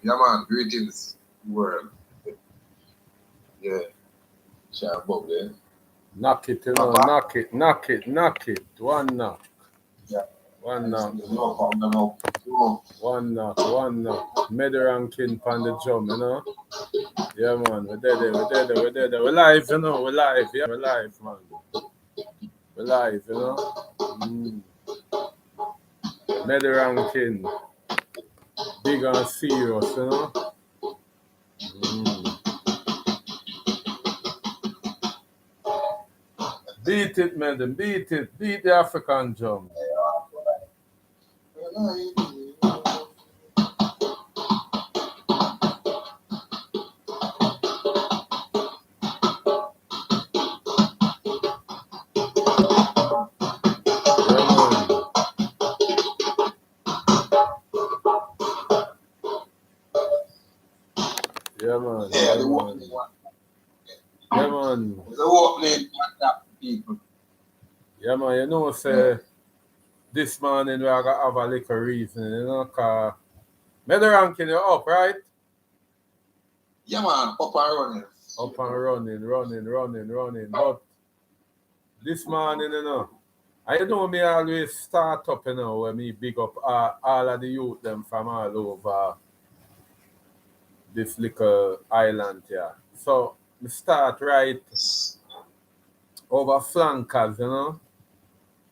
Yeah, man. Greetings, world. Yeah. Share Bob there. Knock it, you know, Papa. knock it, knock it, knock it. One knock, Yeah. one There's knock, no problem. No. No. one knock, one knock. Mid ranking pan the drum, you know. Yeah, man, we're there, we're there. We're live, you know, we're live, yeah, we're live, man. We're live, you know. Mid ranking, big and serious, you know. Beat it, madam, beat it, beat the African drum. Yeah, man. Yeah, Yeah, the man. opening one. Yeah, man. The opening one people. Yeah, man. You know, say this morning we are gonna have a little reason, you know, cause me the ranking you up, right? Yeah, man. Up and running. Up and running. But this morning, you know, I know me always start up, you know, when me big up all of the youth them from all over this little island here. So me start right over flankers, you know.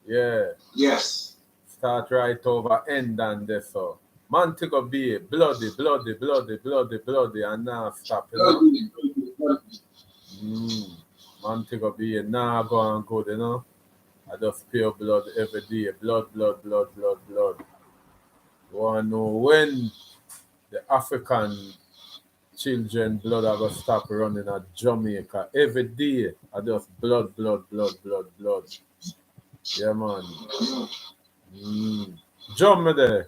Yeah. Yes. Start right over end and there so. Montego Bay, bloody, and now stop, you know. Montego Bay, now go and good, you know. I just pure blood every day. Blood. You want to know when the African children blood are going to stop running at Jamaica. Every day, I just blood. Yeah, man. Jump me there.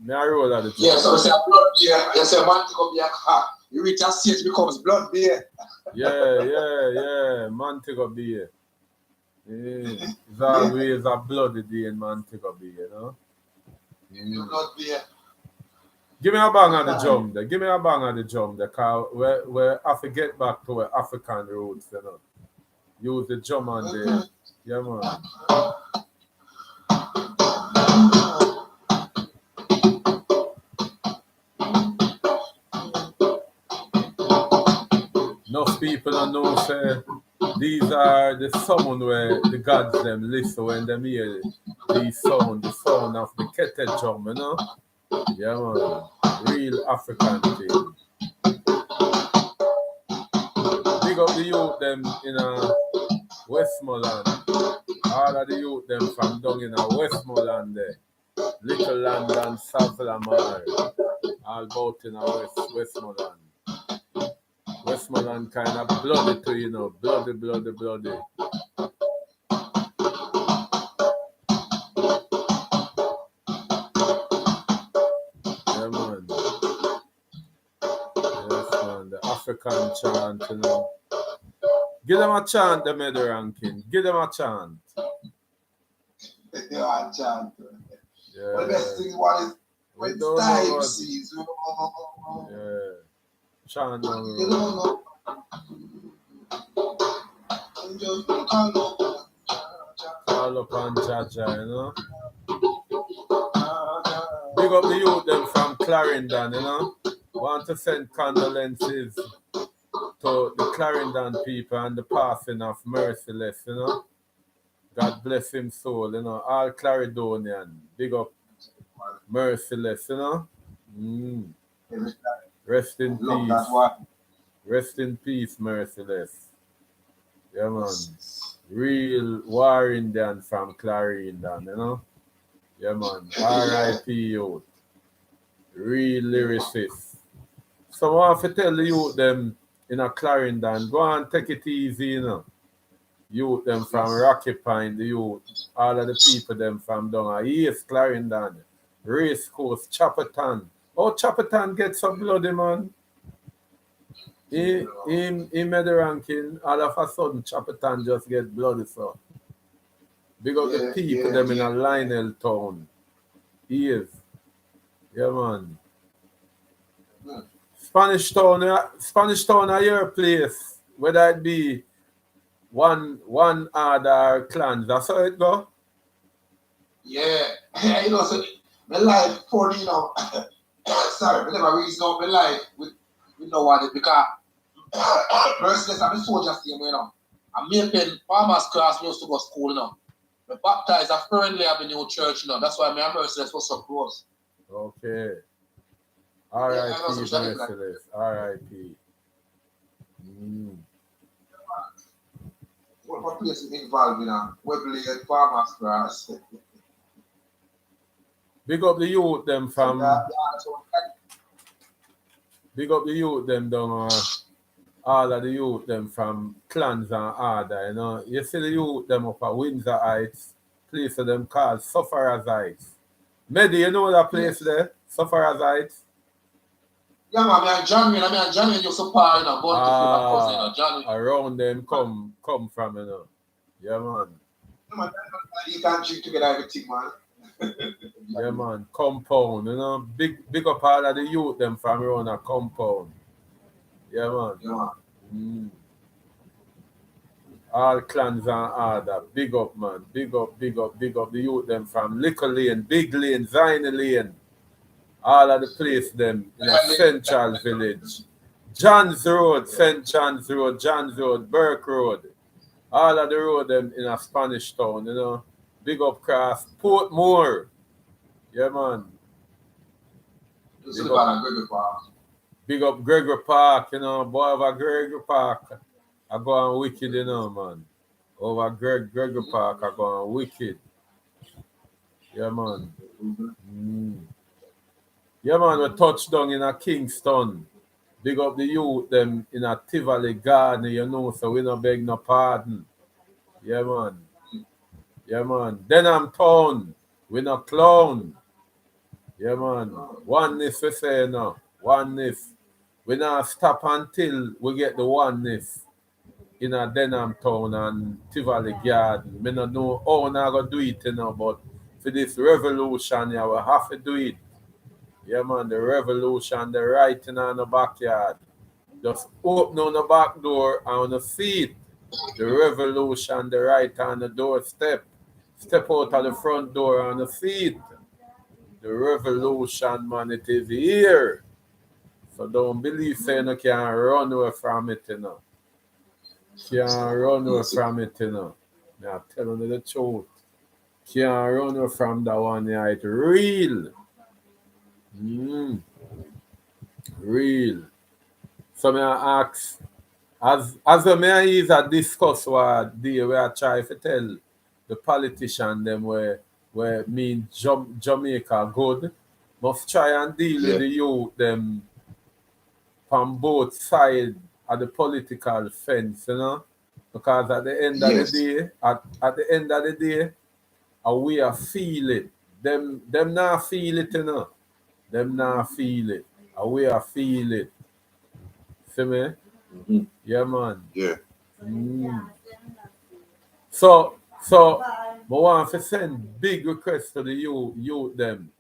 Me I roll at the jump. Yeah, so you say blood beer. You say Montego Bay. You reach a stage becomes blood beer. Yeah. Montego Bay. It's always a bloody day in Montego Bay, you know. Blood beer. Give me a bang on the drum there. Give me a bang on the drum there, cause where I have to get back to where African roots, you know. Use the drum on there. Yeah, man. Enough people don't know say these are the sound where the gods them listen when them hear these sound, the sound of the kettle drum, you know. Yeah, man. Real African thing. Big up the youth them in Westmoreland. All of the youth them from down in Westmoreland there. Little London, South Lamar. All about in Westmoreland. Westmoreland kind of bloody too, you know. Bloody. Yeah, man. Yes, man. The African chant, you know. Give them a chant, the middle ranking. Give them a chant. Yeah, chant. Yeah. But the best thing one is when it's time season. Yeah. Chant now. You don't know. Just call up on Jaja, you know. Big up the youth them from Clarendon, you know. Want to send condolences to the Clarendon people and the passing of Merciless, you know. God bless him soul, you know. All Clarendonian. Big up Merciless, you know. Rest in peace. Rest in peace, Merciless. Yeah, man. Real war Indian from Clarendon, you know. Yeah, man. R.I.P. youth. Real lyricist. So I have to tell the youth them in a Clarendon, go and take it easy, you know. Youth them from Rocky Pine, the youth, all of the people them from down East Clarendon, Race Course, Chapperton. Oh, Chapperton get some bloody, man. He made the ranking, all of a sudden Chapperton just get bloody, so. Big up the people them in a Lionel town. He is. Yeah, man. Spanish Town are your place, whether it be one other clans. That's how it go. Yeah, you know, so my life for you know, sorry, I never really know my life with no one because merciless, I'm a soldier team, you know. I'm making farmers class, we used to go to school, you know. Me baptized a Friendly Avenue Church, you know. That's why me and merciless was so close. Okay. Yeah, I know R.I.P. some shit like that. Merciless. R.I.P. What place is involved in Webley and farmers class? Big up the youth them from. So Big up the youth them down. All of the youth them from clans and order, you know. You see the youth them up at Windsor Heights, place of them called Sufferers Heights. Medi, you know that place there? Sufferers Heights? yeah, man, me and Johnny used to par, you know, going to see my cousin, you know, Johnny. Around them come from, you know. Yeah, man. Yeah, man, you can't drink together everything, man. Yeah, man. Compound, you know. Big up all of the youth them from around a compound. Yeah, man. Yeah, man. All clans and order. Big up, man. Big up the youth them from Little Lane, Big Lane, Ziny Lane. All of the place them in a Central Village. John's Road, St. John's Road, Burke Road. All of the road them in a Spanish Town, you know. Big up Cross, Portmore. Yeah, man. Big up Gregory Park, you know. Boy, over Gregory Park, I go on wicked, you know, man. Over Gregory Park, I go on wicked. Yeah, man. Yeah, man, we touched down in a Kingston. Big up the youth, them in a Tivoli Garden, you know, so we no beg no pardon. Yeah, man. Yeah, man. Denham Town, we no clown. Yeah, man. Oneness, we say no. Oneness. We not stop until we get the oneness in a Denham Town and Tivoli Garden. Me no know how we not gonna do it, you know, but for this revolution, yeah, we have to do it. Yeah, man, the revolution, the writing on the backyard. Just open on the back door and on the seat. The revolution, the right on the doorstep. Step out of the front door on the seat. The revolution, man, it is here. So don't believe saying you can run away from it, you know. Can't run away from it, you know. I'm telling you the truth. Can't run away from that one, yeah. It's real. Real. So me I ask, as the mayor is a discuss what day we are trying to tell the politician them where mean Jamaica good, must try and deal with the youth them from both sides of the political fence, you know. Because at the end of the day, at the end of the day, we are feel it. Them not feel it, you know. Them not feel it. We are feel it. See me? Yeah, man. Yeah. So I want to send big requests to the youth them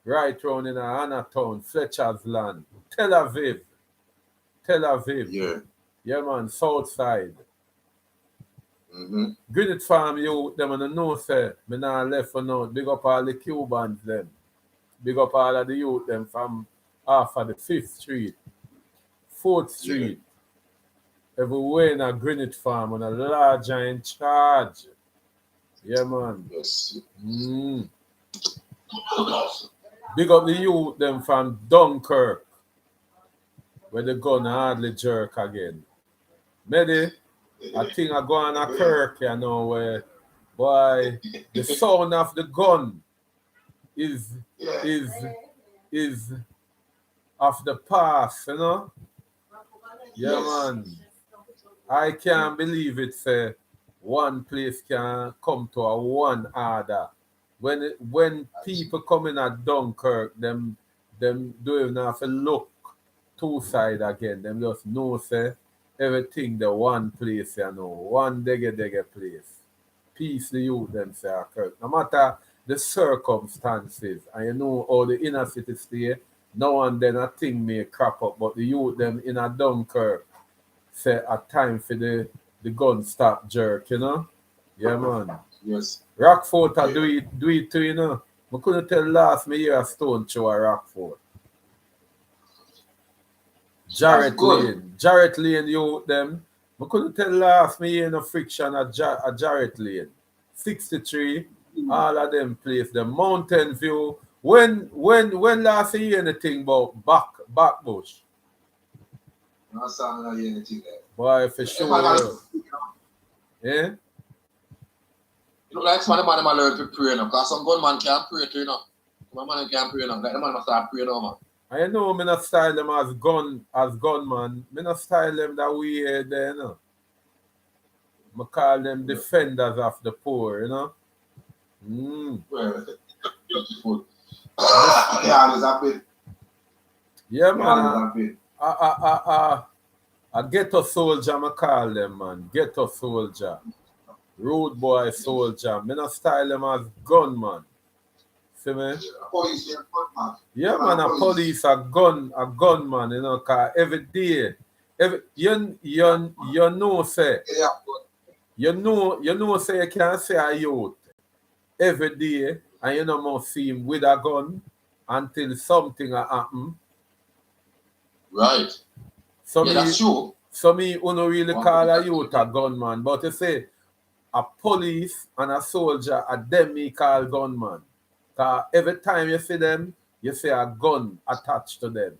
right round in Anatown, Fletcher's Land, Tel Aviv. Yeah. Yeah, man, South Side. Greenwich Farm youth them and the know say me not left for now. Big up all the Cubans them. Big up all of the youth them from half of the 5th Street, 4th Street. Everywhere in a Greenwich Farm on a large in charge. Yeah, man. Yes. Big up the youth them from Dunkirk, where the gun hardly jerk again. Maybe I think I go on a Kirk, you know, where boy the sound of the gun is of the past, you know. Yeah, man. I can't believe it. Say one place can come to a one order. When people come in at Dunkirk, them don't even have to look two side again. Them just know say everything the one place, you know, one dege place. Peace the youth them say Kirk. No matter the circumstances, and you know how the inner city stay, Now and then a thing may crop up, but the youth them in a Dunkirk say a time for the gun stop jerk, you know? Yeah, man. Yes. Rockfort do it too, you know. I couldn't tell last me hear a stone throw a Rockfort. Jarrett Lane, you them. I couldn't tell last me hear no friction at Jarrett Lane. 63, all of them place the Mountain View. When last you hear anything about back bush? No sound not hear anything there. Boy, for sure. Yeah? You look like some of the man learn to pray now, because some gunman can't pray too, you know. Some man can't pray now. Like the man must start praying now, man. I know me not style them as gunman. Me not style them that way there, you know. I call them defenders of the poor, you know. Well, beautiful. Yeah, there's a bit. Yeah, man. A ghetto soldier, I call them, man. Ghetto soldier. Rude boy soldier. Me not style them as gunman. See me? Police, gunman. Yeah, man, a police, a gunman, you know, cause every day, you know, say, you know, say you can't say a youth every day, and you know, must see him with a gun until something happen. Right. So yeah, that's true. So me, you don't really call a youth a gunman, but you say a police and a soldier, a them me call gunman. Cause every time you see them, you see a gun attached to them.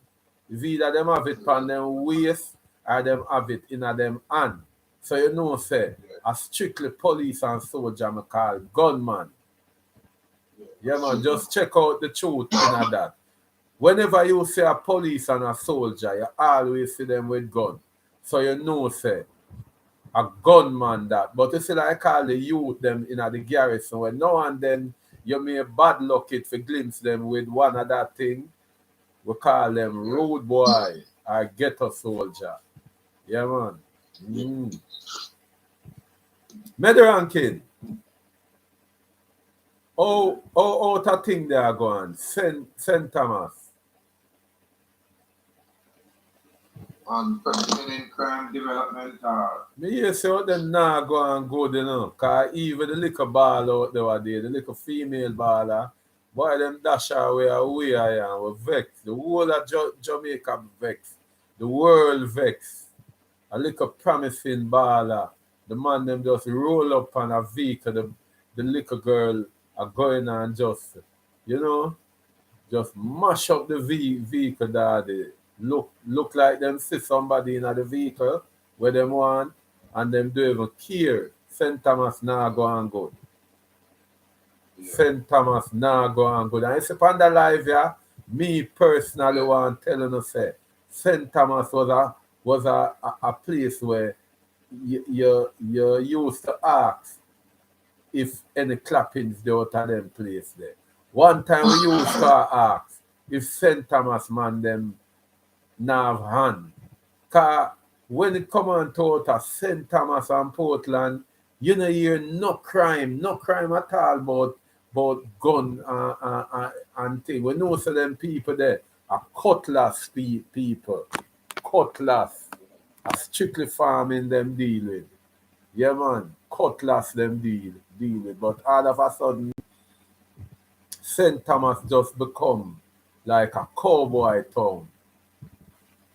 It's either them have it on them waist or them have it in a them hand. So you know, say, a strictly police and soldier I call gunman. Yeah, man, just check out the truth in that. Whenever you see a police and a soldier, you always see them with gun. So you know, say, a gunman that. But you see, like I call the youth them in the garrison, when now and then you may bad luck it for glimpse them with one of that thing. We call them rude boy or ghetto soldier. Yeah, man. Ranking. Oh, that thing they are going. St. Thomas. On preventing crime development. Me hear say what them now go and good, you know. Cause even the little ball out there, the little female baller, boy, them dash away I am. We vex. The whole of Jamaica vex. The world vex. A little promising baller. The man them just roll up on a vehicle. The little girl are going and just, you know, just mash up the vehicle daddy. Look like them see somebody in the vehicle where them want and them don't even care. St. Thomas now go and good. St. Thomas now go and good. And it's upon the live here, me personally want telling you say St. Thomas was a place where you used to ask if any clappings there out of them place there. One time we used to ask if St. Thomas man them nav hand. Cause when it come on to St. Thomas and Portland, you know hear no crime at all about gun and thing. We know so them people there are cutlass people. Cutlass. A strictly farming them deal with. Yeah man, cutlass them deal with. But all of a sudden St. Thomas just become like a cowboy town.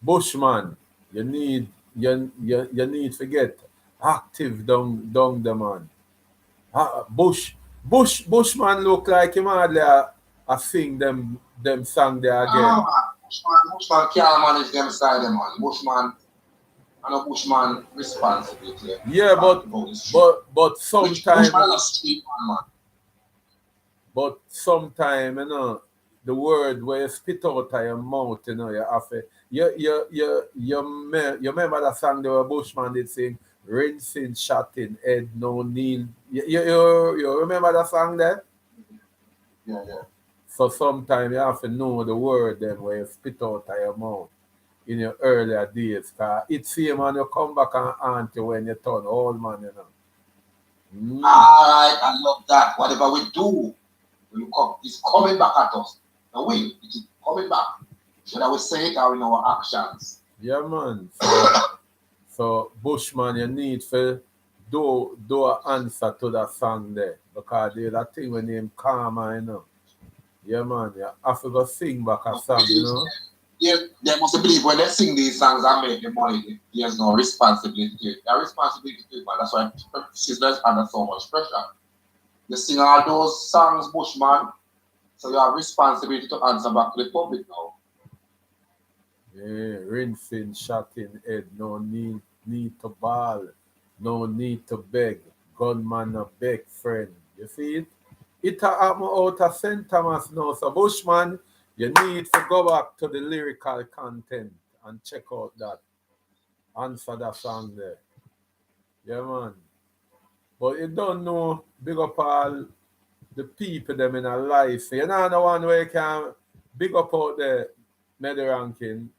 Bushman, you need to get active down the man. Bushman look like him hardly a sing them song there again. Bushman can't manage them side them man. Bushman and a Bushman responsibility. Yeah, but sometimes Bushman is a street man. But sometimes, you know, the word where you spit out of your mouth, you know, you have to, you remember that song the Bushman did sing, rinsing, shotting, head, no kneel. You remember that song there? Yeah. So sometimes you have to know the word then where you spit out of your mouth in your earlier days. Because it's same man, you come back and aunt you when you turn old man, you know. Alright, I love that. Whatever we do, it's coming back at us. Now it is coming back. Should I would say it or in our actions? Yeah, man. So Bushman, you need to do an answer to that song there. Because there's a thing when name Karma, you know. Yeah, man. You have to go sing back a song, you know. Yeah, they must believe when they sing these songs and make the money, there's no responsibility. There's responsibility to it, man. That's why she's under so much pressure. You sing all those songs, Bushman, so you have responsibility to answer back to the public now. Yeah, rinsing, shotting head, no need to ball, no need to beg. Gunman a beg friend. You see it? It a happen out of St. Thomas now. So Bushman, you need to go back to the lyrical content and check out that. Answer that song there. Yeah, man. But you don't know, big up all the people them in a life. You know the one where you can big up out the medal ranking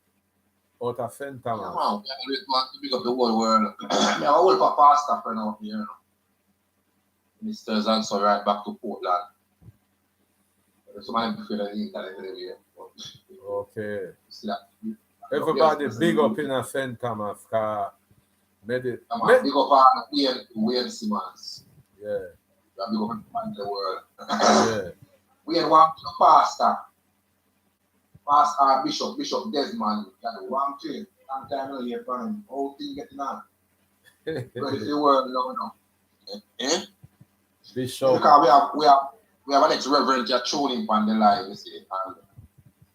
out of St. Yeah, Thomas. man. We want to big up the whole world. Yeah, I will for pastor friend out here. Ministers and so right back to Portland. Somebody feel the internet anyway. Okay. See that? Everybody big up in a St. Thomas car. Big up on Wayne Simmons. Yeah. Big up in the world. Yeah. We want to pastor. Pastor Bishop Desmond. One thing. Sometime I hear from him. Whole thing getting on. Ready for the world now. Eh? Bishop. Because we have an ex-reverend here tuning on the live, you see,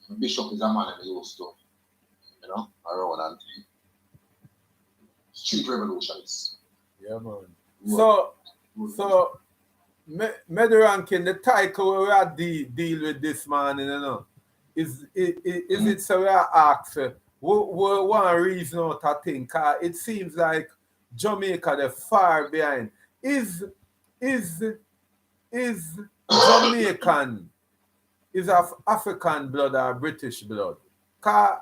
and Bishop is a man that used to, around and street revolutions. Yeah, man. So medal ranking, the title where we are deal with this morning, you know, is it so we are asked, one reason out I think, it seems like Jamaica they're far behind. Is Jamaican is of African blood or British blood? Cause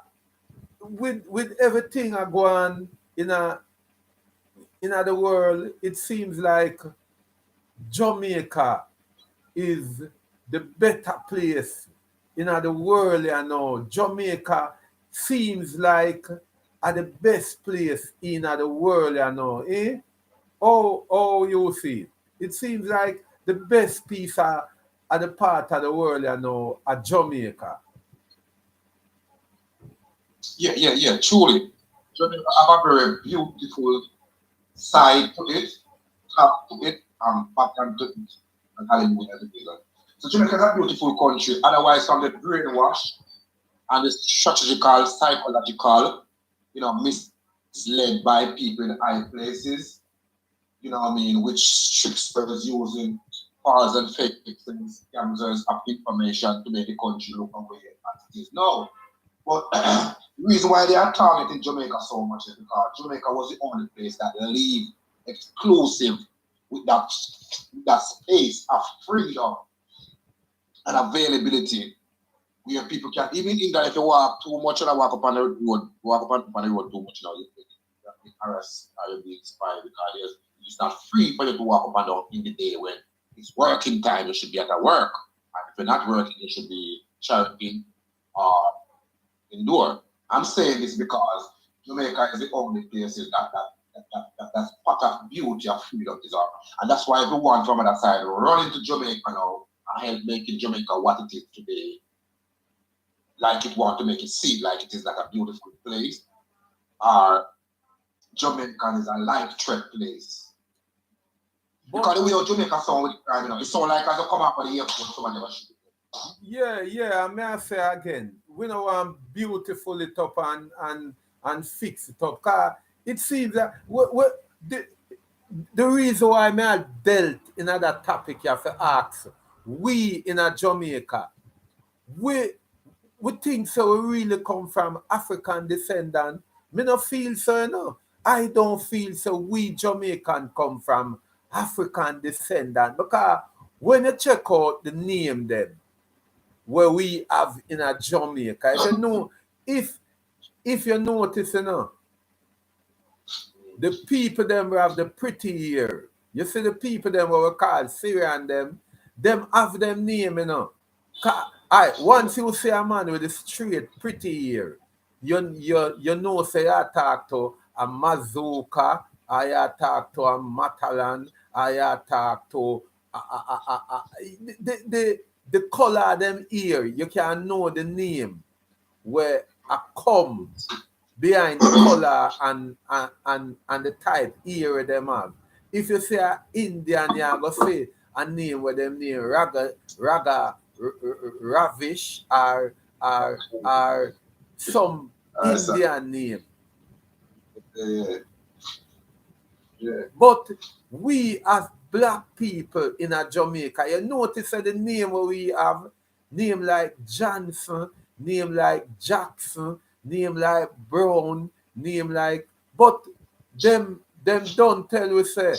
with everything I go on in the world, it seems like Jamaica is the better place in the world, you know. Jamaica seems like the best place in the world, you know. Eh? Oh, you see it. It seems like the best piece of the part of the world, you know, at Jamaica. Yeah, truly. Jamaica have a very beautiful side to it, top to it, and bottom to it, and hallelujah together. So Jamaica is a beautiful country, otherwise from the brainwash and the strategical, psychological, misled by people in high places, which tricksters using false and fake things, scams of information to make the country look away as it is. No. But the reason why they are targeting Jamaica so much is because Jamaica was the only place that leave exclusive with that space of freedom and availability where people can, even in that if you walk too much and walk up on the road too much now, you get harassed or you'll be inspired because it's not free for you to walk up and down in the day when it's working time, you should be at work. And if you're not working, you should be charging or indoor. I'm saying this because Jamaica is the only place that part of beauty of freedom is on. And that's why everyone from that side run into Jamaica now and help making Jamaica what it is today. Like it want to make it seem like it is like a beautiful place. Or Jamaica is a life threat place. Because the way Jamaica sound with crime, it sound like as you come up at the airport, somebody never shoot. Yeah, may I say again, we don't want beautiful it up and fix it up. Cause it seems that the reason why I have dealt in that topic you have to ask, we in a Jamaica, we think so we really come from African descendant. Me no feel so, you know. I don't feel so we Jamaican come from African descendant because when you check out the name them where we have in a Jamaica, if you notice, you know, the people them who have the pretty hair, you see the people them what we call Syrian them have them name, you know. Once you see a man with a straight, pretty hair, you know say you talk to a Mazooka, or you talk to a Matalan, or you talk to the color of them ear, you can know the name where I come behind the color and the type ear them have. If you say a Indian, you are going to say a name where them name Ravish or some Indian name. Yeah. Yeah. But we as black people in a Jamaica, you notice that the name we have, name like Johnson, name like Jackson, name like Brown, name like, but them don't tell we say,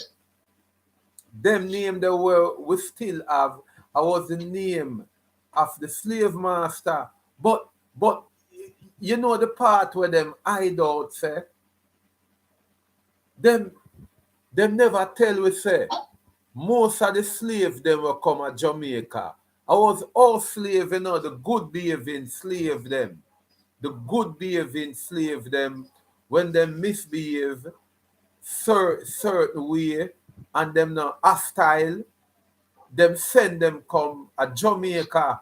them name the word we still have, I was the name of the slave master. But you know the part where them hide out say, them never tell we say most of the slaves them will come at Jamaica. I was all slave, you know, the good behaving slave them. The good behaving slave them when them misbehave certain way and them not hostile, them send them come at Jamaica.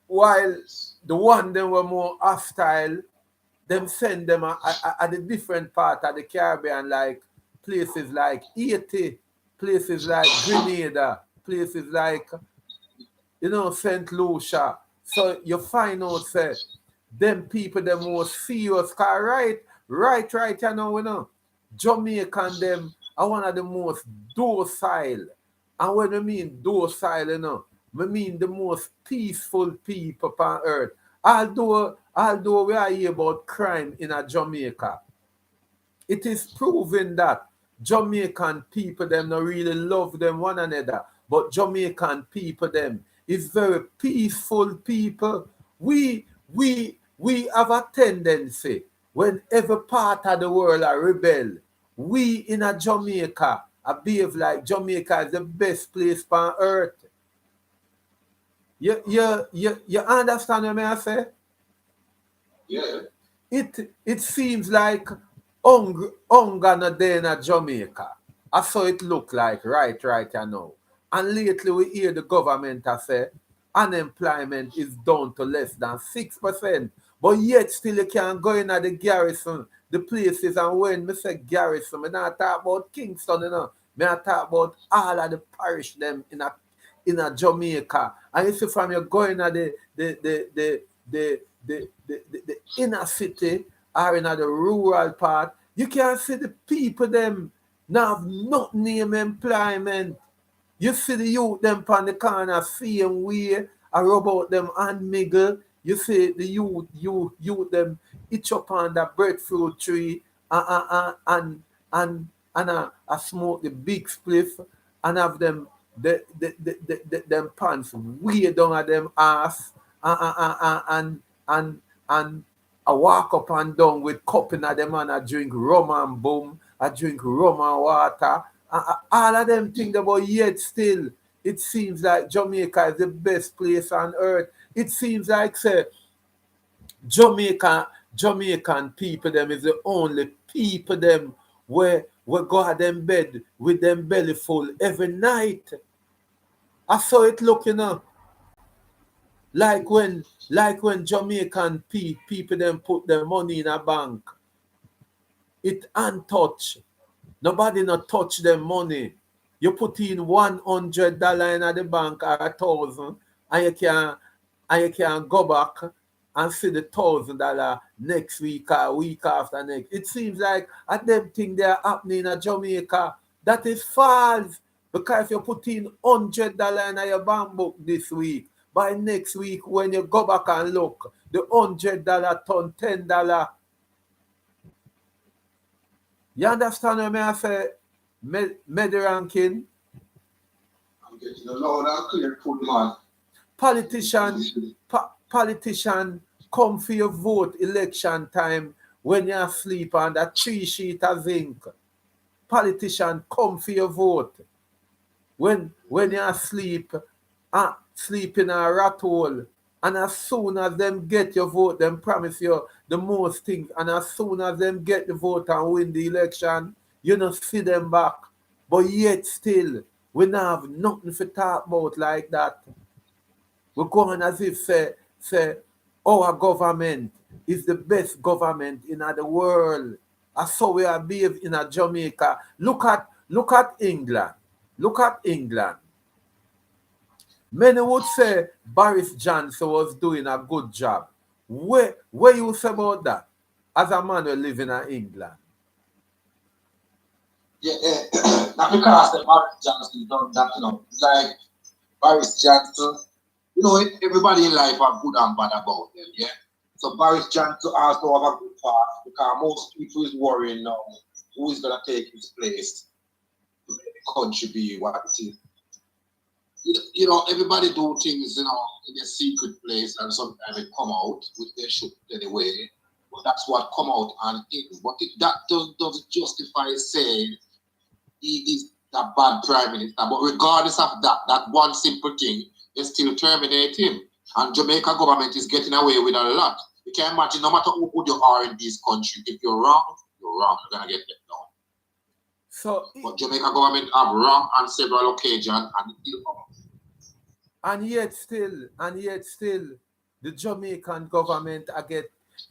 While the one them were more hostile, them send them at the different part of the Caribbean, like places like Haiti, places like Grenada, places like, you know, St. Lucia. So you find out, say, them people, them more serious, cause right, you know, Jamaican them are one of the most docile. And when I mean docile, you know, I mean the most peaceful people on earth. Although we are here about crime in a Jamaica, it is proven that Jamaican people them not really love them one another, but Jamaican people them is very peaceful people. We have a tendency when every part of the world are rebel. We in a Jamaica I behave like Jamaica is the best place on earth. You understand what I say? Yeah. It seems like hunger not there in Jamaica. I saw it look like right you know. And lately we hear the government say unemployment is down to less than 6%. But yet still you can go in at the garrison, the places, and when me say garrison, I not talk about Kingston, you know. Me I talk about all of the parish them in a Jamaica. And you see from you going at the inner city or in the rural part, you can see the people them now have not name employment. You see the youth them on the corner same way, or about them and miggle. You see the youth them itch up on the breadfruit tree and smoke the big spliff and have them them pants way down at them ass and I walk up and down with cup in them and I drink rum and boom, I drink rum and water. All of them think about yet still. It seems like Jamaica is the best place on earth. It seems like say Jamaican people them is the only people them where go at them bed with them belly full every night. I saw it looking up. Like when Jamaican people them put their money in a bank, it untouched. Nobody not touch them money. You put in $100 in the bank or 1,000, and you can go back and see the $1,000 next week or week after next. It seems like at them thing they are happening in Jamaica. That is false. Because if you put in $100 in your bank book this week, by next week when you go back and look, the $100 turn $10. You understand what I say? Medi ranking. I'm getting a loud and clear food, man. Politician come for your vote election time when you're asleep on that 3 sheet of zinc. Politician come for your vote when you're asleep sleep in a rat hole. And as soon as them get your vote, them promise you the most things. And as soon as them get the vote and win the election, you don't see them back. But yet still, we don't have nothing to talk about like that. We're going as if say our government is the best government in the world. And so we are behave in a Jamaica. Look at England. Look at England. Many would say Boris Johnson was doing a good job. Where you say about that? As a man who live in England. Yeah, not because the Boris Johnson done that, It's like Boris Johnson, everybody in life are good and bad about them, yeah. So Boris Johnson also have a good part because most people is worrying now who is gonna take his place to make the country be what it is. Everybody do things, in a secret place, and sometimes it come out, which they should anyway. But that's what come out and in. But that doesn't justify saying he is a bad prime minister. But regardless of that one simple thing, they still terminate him. And Jamaica government is getting away with a lot. You can imagine, no matter how good you are in this country, if you're wrong, you're wrong. You're gonna get let down. But Jamaica government have wrong on several occasions, and yet still, the Jamaican government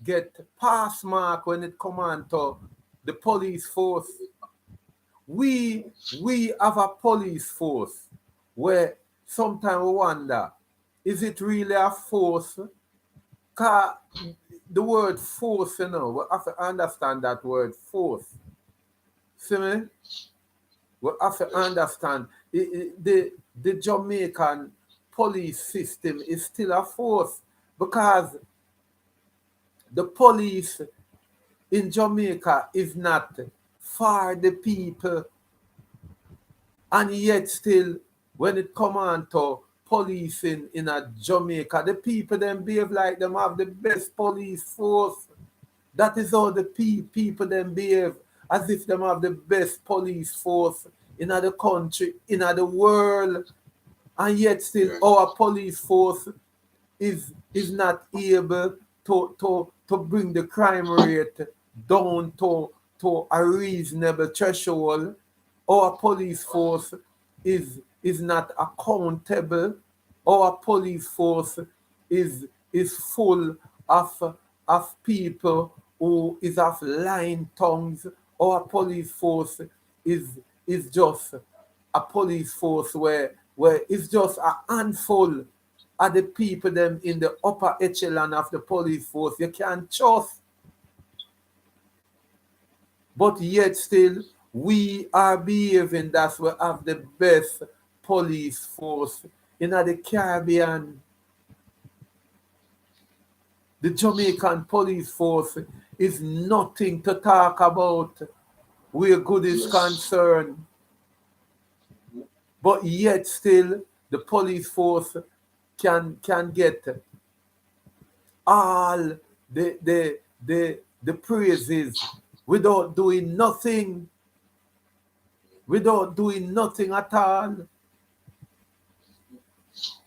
get pass mark when it come on to the police force. We have a police force where sometimes we wonder, is it really a force? Because the word force, we have to understand that word force. See me? We have to understand the Jamaican police system is still a force because the police in Jamaica is not for the people, and yet still when it come on to policing in a Jamaica, the people them behave like them have the best police force. That is how the people them behave as if them have the best police force in the country, in the world. And yet still our police force is not able to bring the crime rate down to a reasonable threshold. Our police force is not accountable. Our police force is full of people who is of lying tongues. Our police force is just a police force where it's just a handful of the people them in the upper echelon of the police force you can't trust. But yet still we are behaving that we have the best police force in the Caribbean. The Jamaican police force is nothing to talk about where good is concerned. But yet still the police force can get all the praises without doing nothing. Without doing nothing at all.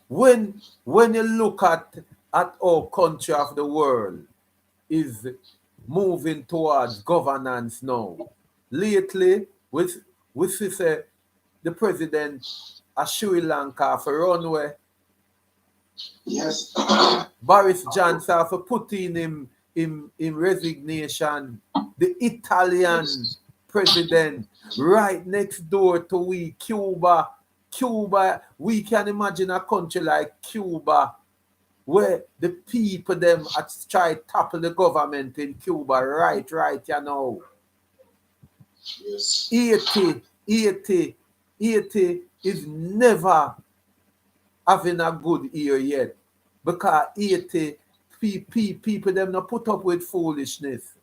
When you look at our country of the world is moving towards governance now. Lately, we see say the president of Sri Lanka for runway. Yes. Boris Johnson for putting him in resignation. The Italian president right next door to we, Cuba. We can imagine a country like Cuba where the people them try to topple the government in Cuba right, Yes. 80 is never having a good year yet because 80 people them not put up with foolishness.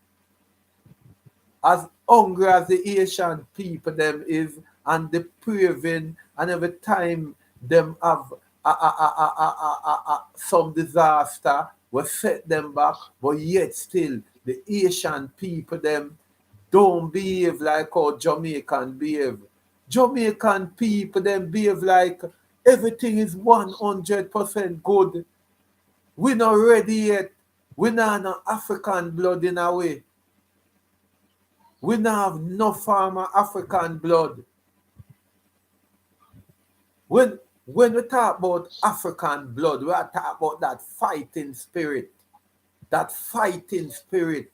As hungry as the Asian people them is and the craving, and every time them have some disaster will set them back, but yet still the Asian people them don't behave like how Jamaican behave. Jamaican people them behave like Everything is 100% good. We not ready yet. We not no African blood in a way. We not have no farmer African blood. When we talk about African blood, we are talking about that fighting spirit. That fighting spirit.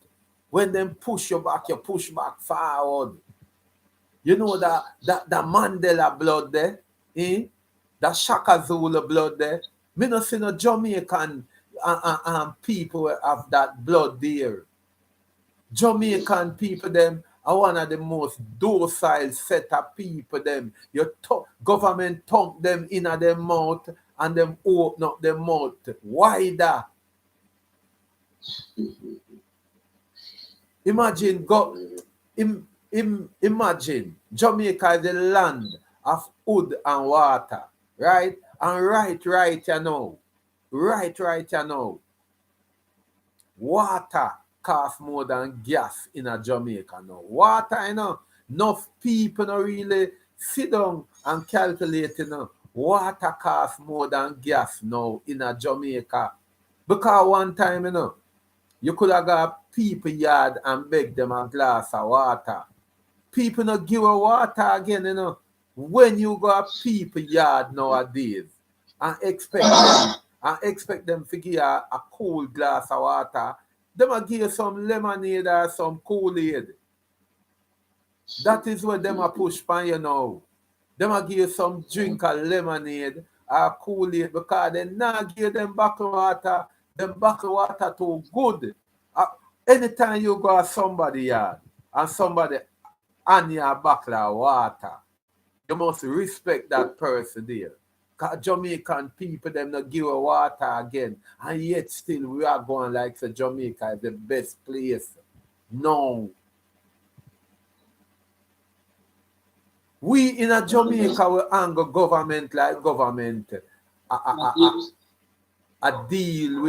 When them push you push back forward. You know that Mandela blood there, that Shaka Zulu blood there. Me no see no Jamaican people have that blood there. Jamaican people them are one of the most docile set of people them. Your government thump them in at their mouth and them open up their mouth wider. Imagine imagine Jamaica is the land of wood and water, right? And right you know. Right you know. Water costs more than gas in a Jamaica now. Water, you know, enough people don't really sit down and calculate, you know. Water costs more than gas now in a Jamaica. Because one time, you know, you could have got people yard and beg them a glass of water. People not give a water again, you know. When you go people yard nowadays and expect them to give a cool glass of water, them a give some lemonade or some Kool-Aid. That is what them a push for you now. Them a give some drink of lemonade or Kool-Aid because they not give them bottled water. Them bottled water too good. Anytime you go to somebody yard and somebody on your bottle of water, you must respect that person there. Because Jamaican people, them not give a water again. And yet still we are going like the Jamaica is the best place. No. We in a Jamaica will anger government like government. A deal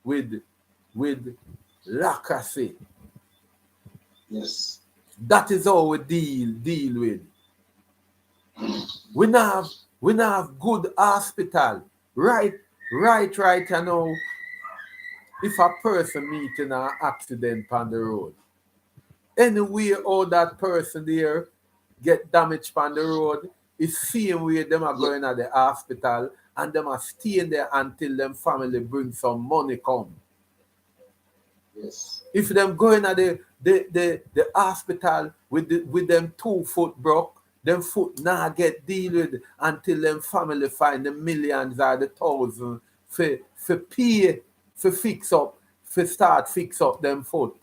with lacracy. Yes. That is how we deal with. We not have good hospital. Right, you know. If a person meet in an accident on the road, anyway all that person there get damaged on the road, it's same way them are going at the hospital and them are staying there until them family bring some money come. Yes. If them going at the hospital with them 2 foot broke, them foot now get deal with until them family find the millions or the thousands for pay, for fix up, for start fix up them foot.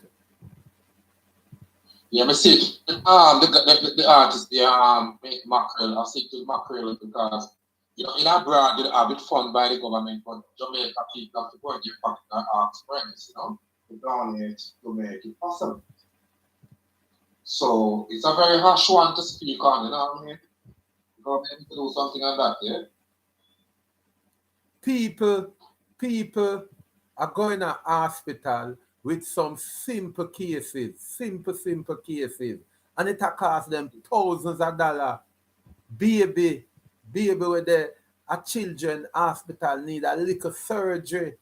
Yeah, I see the artist there make mackerel. I see to mackerel because you know in abroad they have it funded by the government, but Jamaica people have to go and give back their arts friends, you know, to donate to make it possible. So it's a very harsh one to speak on, you know what I mean? The government to do something like that, yeah? People are going to hospital with some simple cases, simple cases, and it cost them thousands of dollars. Baby with a children hospital need a little surgery,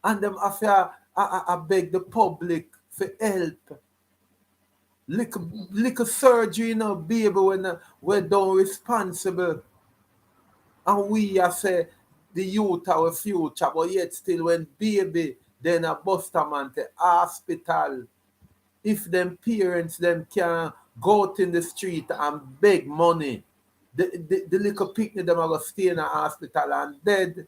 and them after I beg the public for help. Little surgery, you know, baby when we're done responsible. And we are say the youth our future, but yet still when baby then a buster man to hospital. If them parents them can go out in the street and beg money, the little picnic them are going to stay in a hospital and dead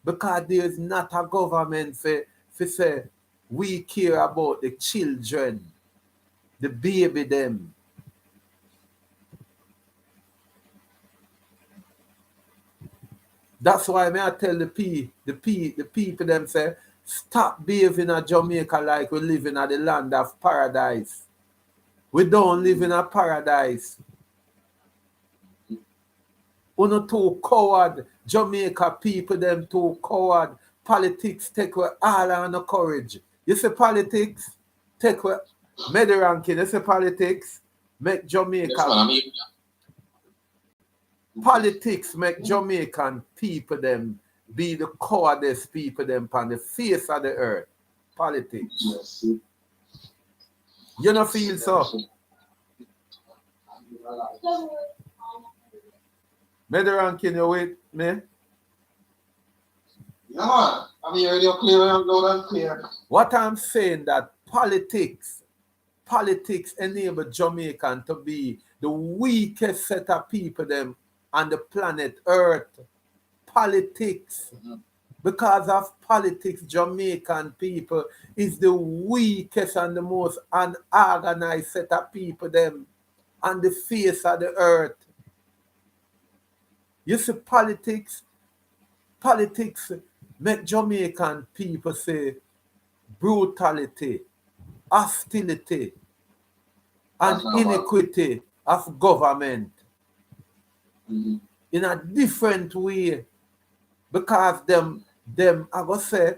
because there is not a government for say we care about the children, the baby them. That's why I tell the people them say, stop behaving in Jamaica like we live in the land of paradise. We don't live in a paradise. Uno too coward. Jamaica people them too coward. Politics take away all our no courage. You see politics take away ranking. You see politics make Jamaica. Yes, man, Politics make Jamaican people them be the cowardice people them on the face of the earth. Politics. Yes. You don't feel so? Medran, can you wait me? Yeah, man. I'm hearing you clear, I'm loud and clear. What I'm saying that politics enable Jamaican to be the weakest set of people them on the planet Earth. Politics. Because of politics, Jamaican people is the weakest and the most unorganized set of people them on the face of the earth. You see, politics make Jamaican people say brutality, hostility, and inequity of government in a different way. Because them I go say,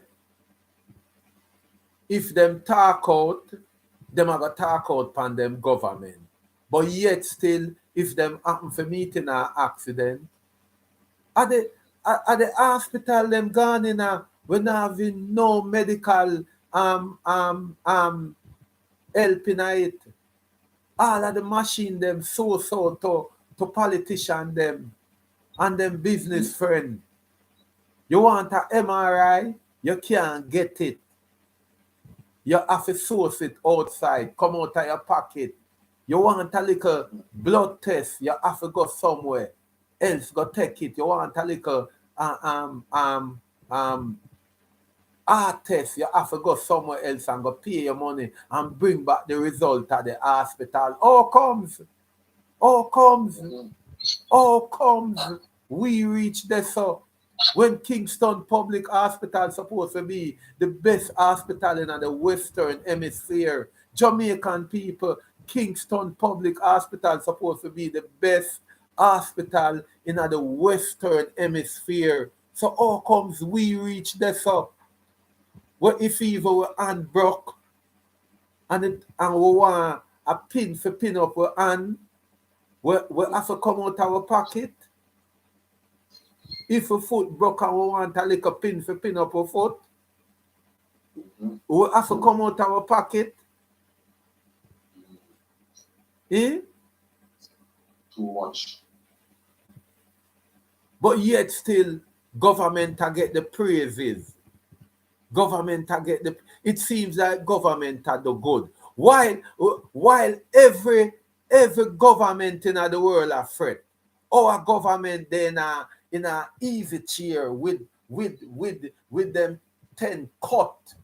if them talk out, them I go talk out upon them government. But yet still, if them happen for meet in an accident, at the hospital them gone in a we not having no medical help in it. All of the machine them so to politician them and them business friend. You want a MRI, you can't get it. You have to source it outside, come out of your pocket. You want a little blood test, you have to go somewhere else, go take it. You want a little art test, you have to go somewhere else and go pay your money and bring back the result at the hospital. How comes we reach this so when Kingston Public Hospital supposed to be the best hospital in the Western Hemisphere? Jamaican people, Kingston Public Hospital supposed to be the best hospital in the Western Hemisphere. So how comes we reach this up? What if even we hand broke and we want a pin for pin up our hand? We have to come out our pocket. If a foot broke and we want a little pin for pin up our foot, we have to come out our pocket. Eh? Too much. But yet still, government to get the praises. Government to get the... It seems like government are the good. While every government in the world are threat. Our government then in a easy chair with them 10 cut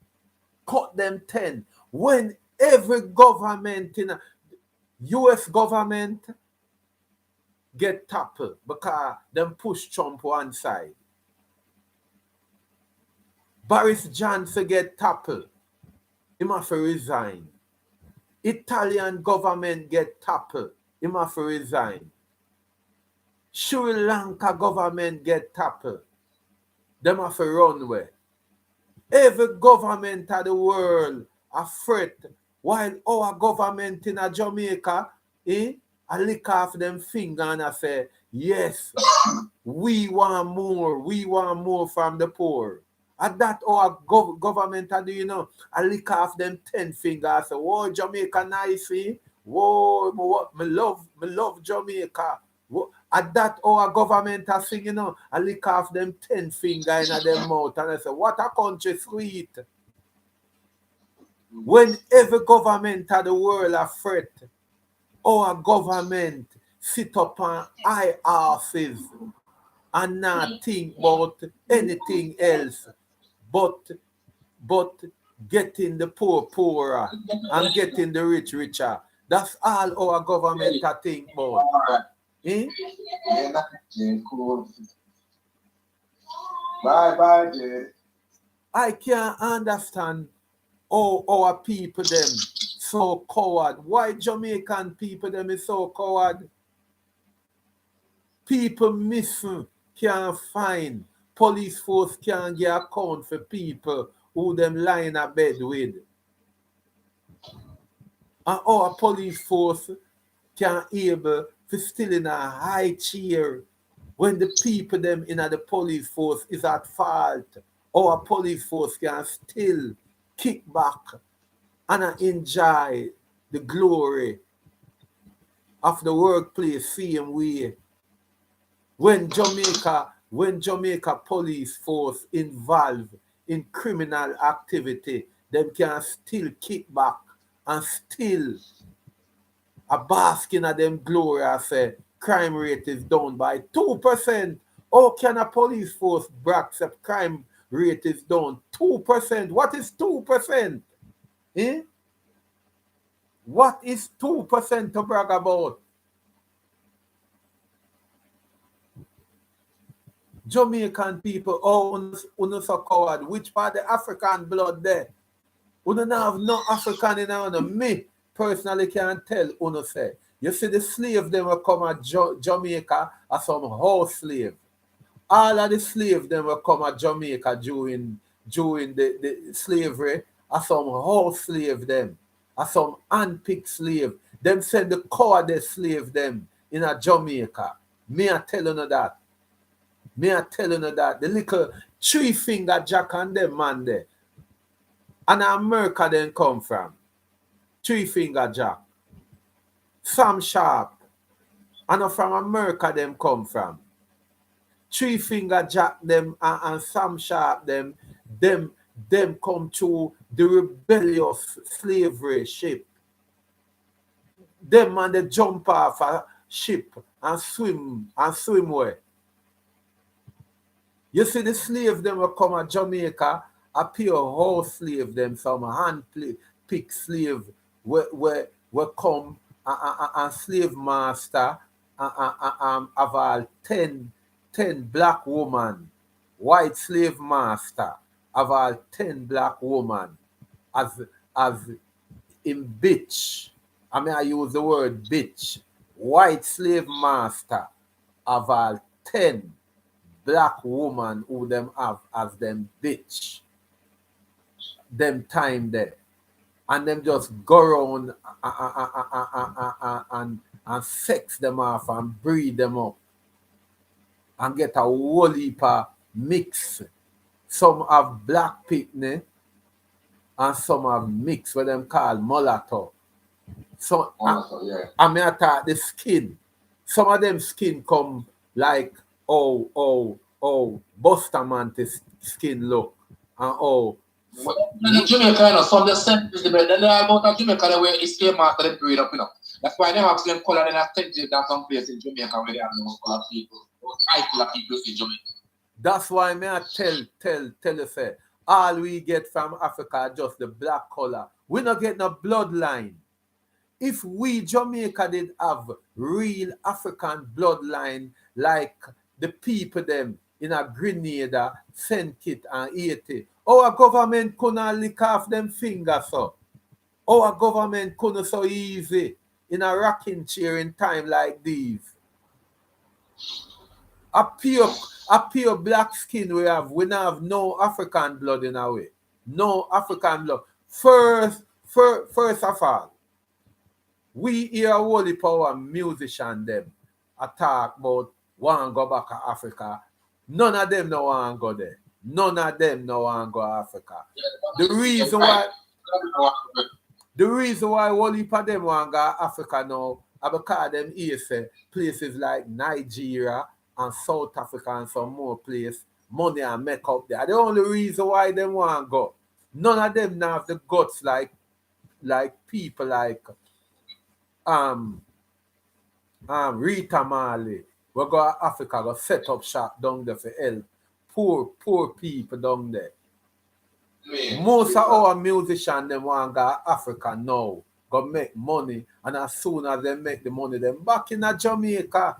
them 10. When every government in a US government get toppled because them push Trump one side. Boris Johnson get toppled. He must resign. Italian government get toppled. He must resign. Sri Lanka government get toppled. They must run away. Every government of the world afraid while our government in Jamaica, I lick off them finger and I say, yes, we want more from the poor. At that our government are doing, I lick off them 10 fingers. I say, whoa, Jamaica nice, eh? Whoa, me love Jamaica. Whoa. At that our government are singing, I lick off them 10 fingers in their mouth. And I say, what a country sweet. When every government of the world are fret, our government sit up on high asses and not think about anything else but getting the poor poorer and getting the rich richer. That's all our government are think about. Eh? Yeah, Jay, cool. Bye, Jay. I can't understand how our people them so coward. Why Jamaican people them is so coward? People missing, can't find. Police force can't get account for people who them lying a bed with. And our police force can't able to still in a high chair when the people them in the police force is at fault, our police force can still kick back and enjoy the glory of the workplace same way. When Jamaica police force involved in criminal activity, them can still kick back and still a bask in them glory and say crime rate is down by 2%. How can a police force brag that crime rate is down 2%? What is 2%? Eh? What is 2% to brag about? Jamaican people, oh, uno so coward. Which part the African blood there? Uno not have no African in uno. Me personally can tell uno say. You see the slave them will come at Jamaica as some house slave. All of the slave them will come at Jamaica during the slavery as some house slave them. As some handpicked slave. Them send the Cowardice slave them in a Jamaica. Me I tell you that. Me I telling you that the little 3-finger Jack and them man there. And America then come from. 3-finger Jack. Sam Sharp. And from America them come from. 3-finger Jack them and Sam Sharp them come to the rebellious slavery ship. Them man they jump off a ship and swim away. You see the slave them will come at Jamaica, a pure house slave them, some hand pick slave will come and slave master of all 10 black woman, white slave master of all 10 black woman as in bitch. I mean I use the word bitch. White slave master of all 10 black woman who them have as them bitch. Them time there. And them just go around and sex them off and breed them up. And get a whole heap of mix. Some have black picnic and some have mix what them call mulatto. So I mean I thought the skin. Some of them skin come like Bustamante's skin look. And in Jamaica, you know, some of the sentences, they know about Jamaica where it's came after them breed up, you know. That's why they have same color than attentive than some place in Jamaica where they have no color people. High color people in Jamaica. That's why me I tell you say, all we get from Africa just the black color. We not get no bloodline. If we Jamaica did have real African bloodline like the people them in a Grenada, St. Kitts and Haiti, our government couldn't lick off them fingers so. Our government couldn't so easy in a rocking chair in time like these. A pure black skin we have not have no African blood in our way. No African blood. First of all, we hear holy power musician them talk about want go back to Africa. None of them no want go there. None of them no want go Africa. The reason why whole heap of them want go Africa now are because them here say places like Nigeria and South Africa and some more places money and make up there. The only reason why them want go. None of them now have the guts like people like Rita Marley. We go to Africa, go set up shop down there for help poor people down there. Most of our musicians them want to go to Africa now, go make money, and as soon as they make the money, them back in Jamaica.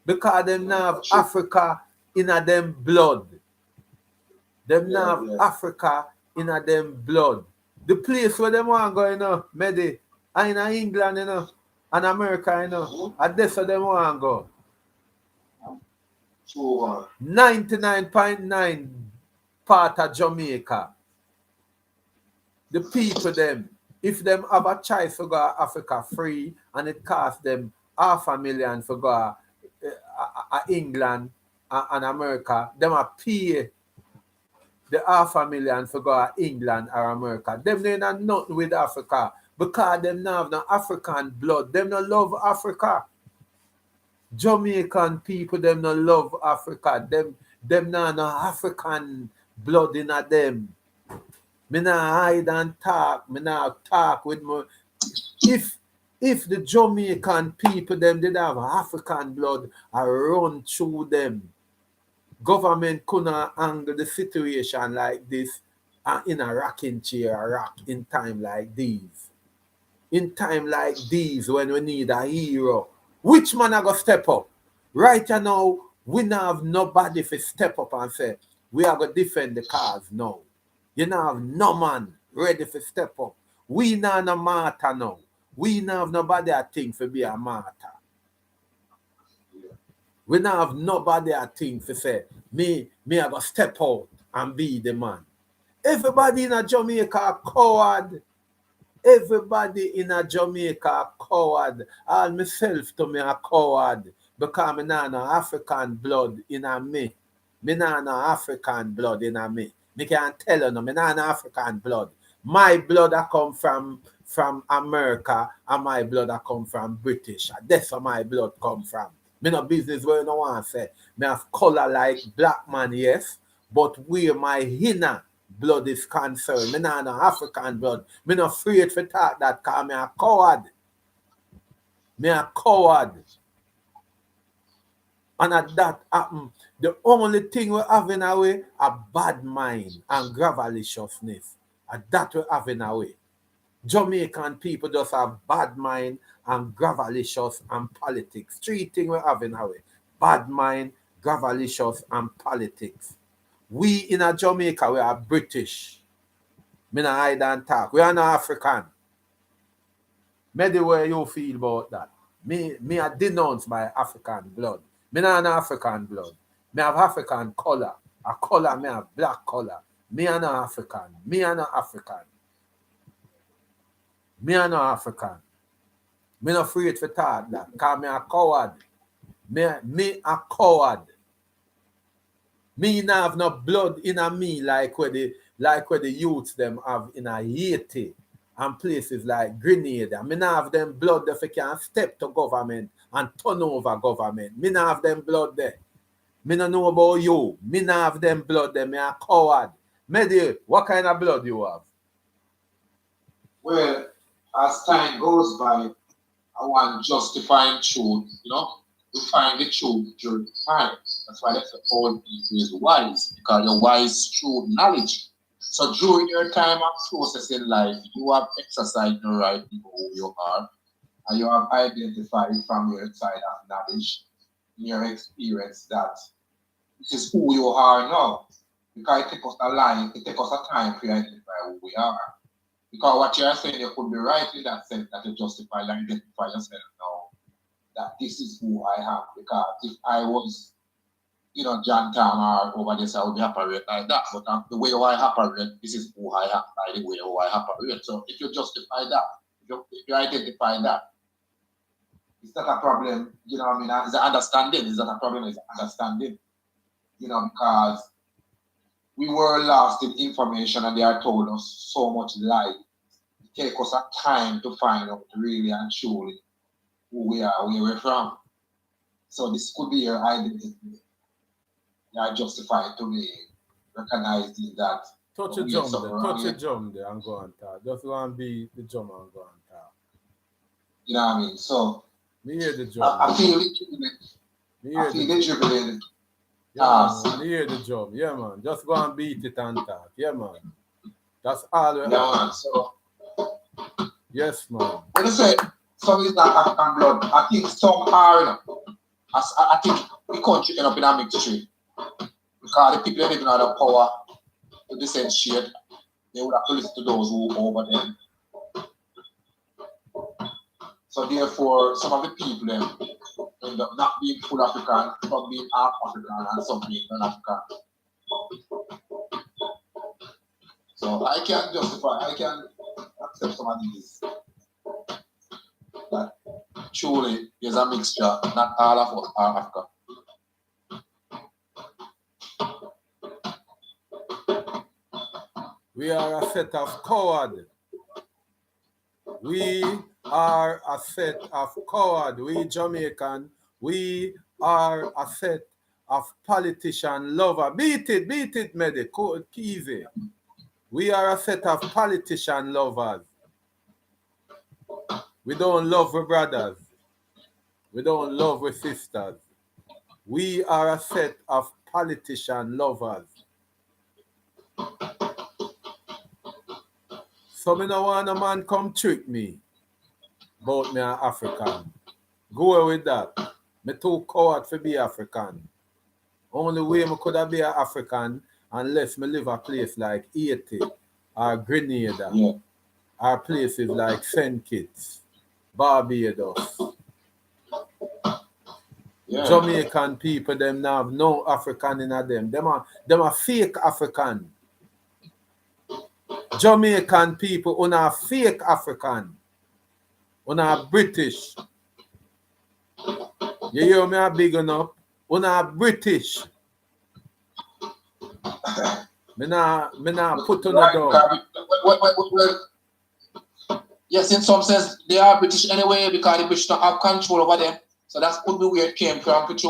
Because them now have Africa in them blood. Them now have Africa in them blood. The place where them want to go, you know, Medi, in England, you know, and America, you know, and that's where them want to go. 99.9 part of Jamaica. The people them, if them have a choice to go to Africa free and it costs them $500,000 for go England and America, them a pay the $500,000 for go to England or America. Them they not nothing with Africa because them not have no African blood. Them no love Africa. Jamaican people, them no love Africa. Them not no African blood in them. Me not hide and talk. Me not talk with me. If the Jamaican people them did have African blood, I run through them. Government couldn't handle the situation like this in a rocking chair, rock in time like these. In time like these, when we need a hero, which man I go step up? Right now, we don't have nobody to step up and say, we are going to defend the cause now. You don't have no man ready to step up. We not no martyr now. We don't have nobody I think to be a martyr. We don't have nobody I think to say, me I go step out and be the man. Everybody in a Jamaica a coward. Everybody in a Jamaica a coward. All myself to me a coward. Because me not no African blood in a me. Me not no African blood in a me. Me can't tell you no, me not no African blood. My blood I come from America and my blood I come from British. That's where my blood come from. Me no business where you no want to say. Me have color like black man, yes, but where my inner blood is concerned, me not no African blood. Me not afraid to talk that because me a coward. Me a coward. And at that happen, the only thing we have in our way are bad mind and gravaliciousness. And that we have in our way. Jamaican people just have bad mind and gravalicious and politics. Three things we have in our way. Bad mind, gravalicious, and politics. We in a Jamaica, we are British. Me not hide and talk. We are not African. Me the way you feel about that. Me I denounce my African blood. Me not an African blood. Me have African color. A color, me have black color. Me are not African. Me are not African. Me are not African. Me not afraid to talk that. Because me a coward. Me a coward. Me not have no blood in a me like where the youths them have in a Haiti and places like Grenada. Me not have them blood that can step to government and turn over government. Me not have them blood there. Me not know about you. Me not have them blood there. Me a coward. Mehdi, what kind of blood you have? Well, as time goes by, I want justifying truth, we find the truth during time. That's why that's the old people is wise, because you're wise through knowledge. So during your time of process in life, you have exercised the right to know who you are, and you have identified from your side of knowledge, in your experience, that this is who you are now. Because it takes us a time to identify who we are. Because what you're saying, you could be right in that sense that you justify and identify yourself now, that this is who I am. Because if I was, John Tam or over this, I would be operate like that. But the way I operate, this is who I am, by the way how I operate. So if you justify that, if you identify that, it's not a problem, It's an understanding. It's not a problem, it's an understanding. Because we were lost in information and they are told us so much lies. It takes us a time to find out really and truly who we are, where we're from. So this could be your identity. You are justified to be recognizing that. Touch a jump there and go and talk. Just go and be the jump and go and talk. You know what I mean? So me hear the jump. I feel it. I feel it jubilated. Yeah, man, hear the job. Yeah, man. Just go and beat it and talk. Yeah, man. That's all we have. Man. So, yes, man. When you say some is not African blood, I think some are, I think the country end up in a mixture. Because the people living under power to differentiate, they would have to listen to those who are over them. So therefore, some of the people end up not being full African, some being half African, and some being non-African. So I can accept some of these. That truly is a mixture, not all of us are African. We are a set of cowards. We are a set of cowards. We Jamaican, we are a set of politician lover. Beat it, Medi. Easy. We are a set of politician lovers. We don't love our brothers. We don't love our sisters. We are a set of politician lovers. So me no want a man come trick me about me an African. Go away with that. Me too coward to be African. Only way me could be an African unless me live a place like Haiti or Grenada or places like St. Kitts, Barbados. Yeah. Jamaican people, them now have no African in them. Them are fake African. Jamaican people, una fake African. Una British. You hear me big enough? Una British. Me nah put on down. Yes, in some sense, they are British anyway because the British don't have control over them. So that could be where it came from, because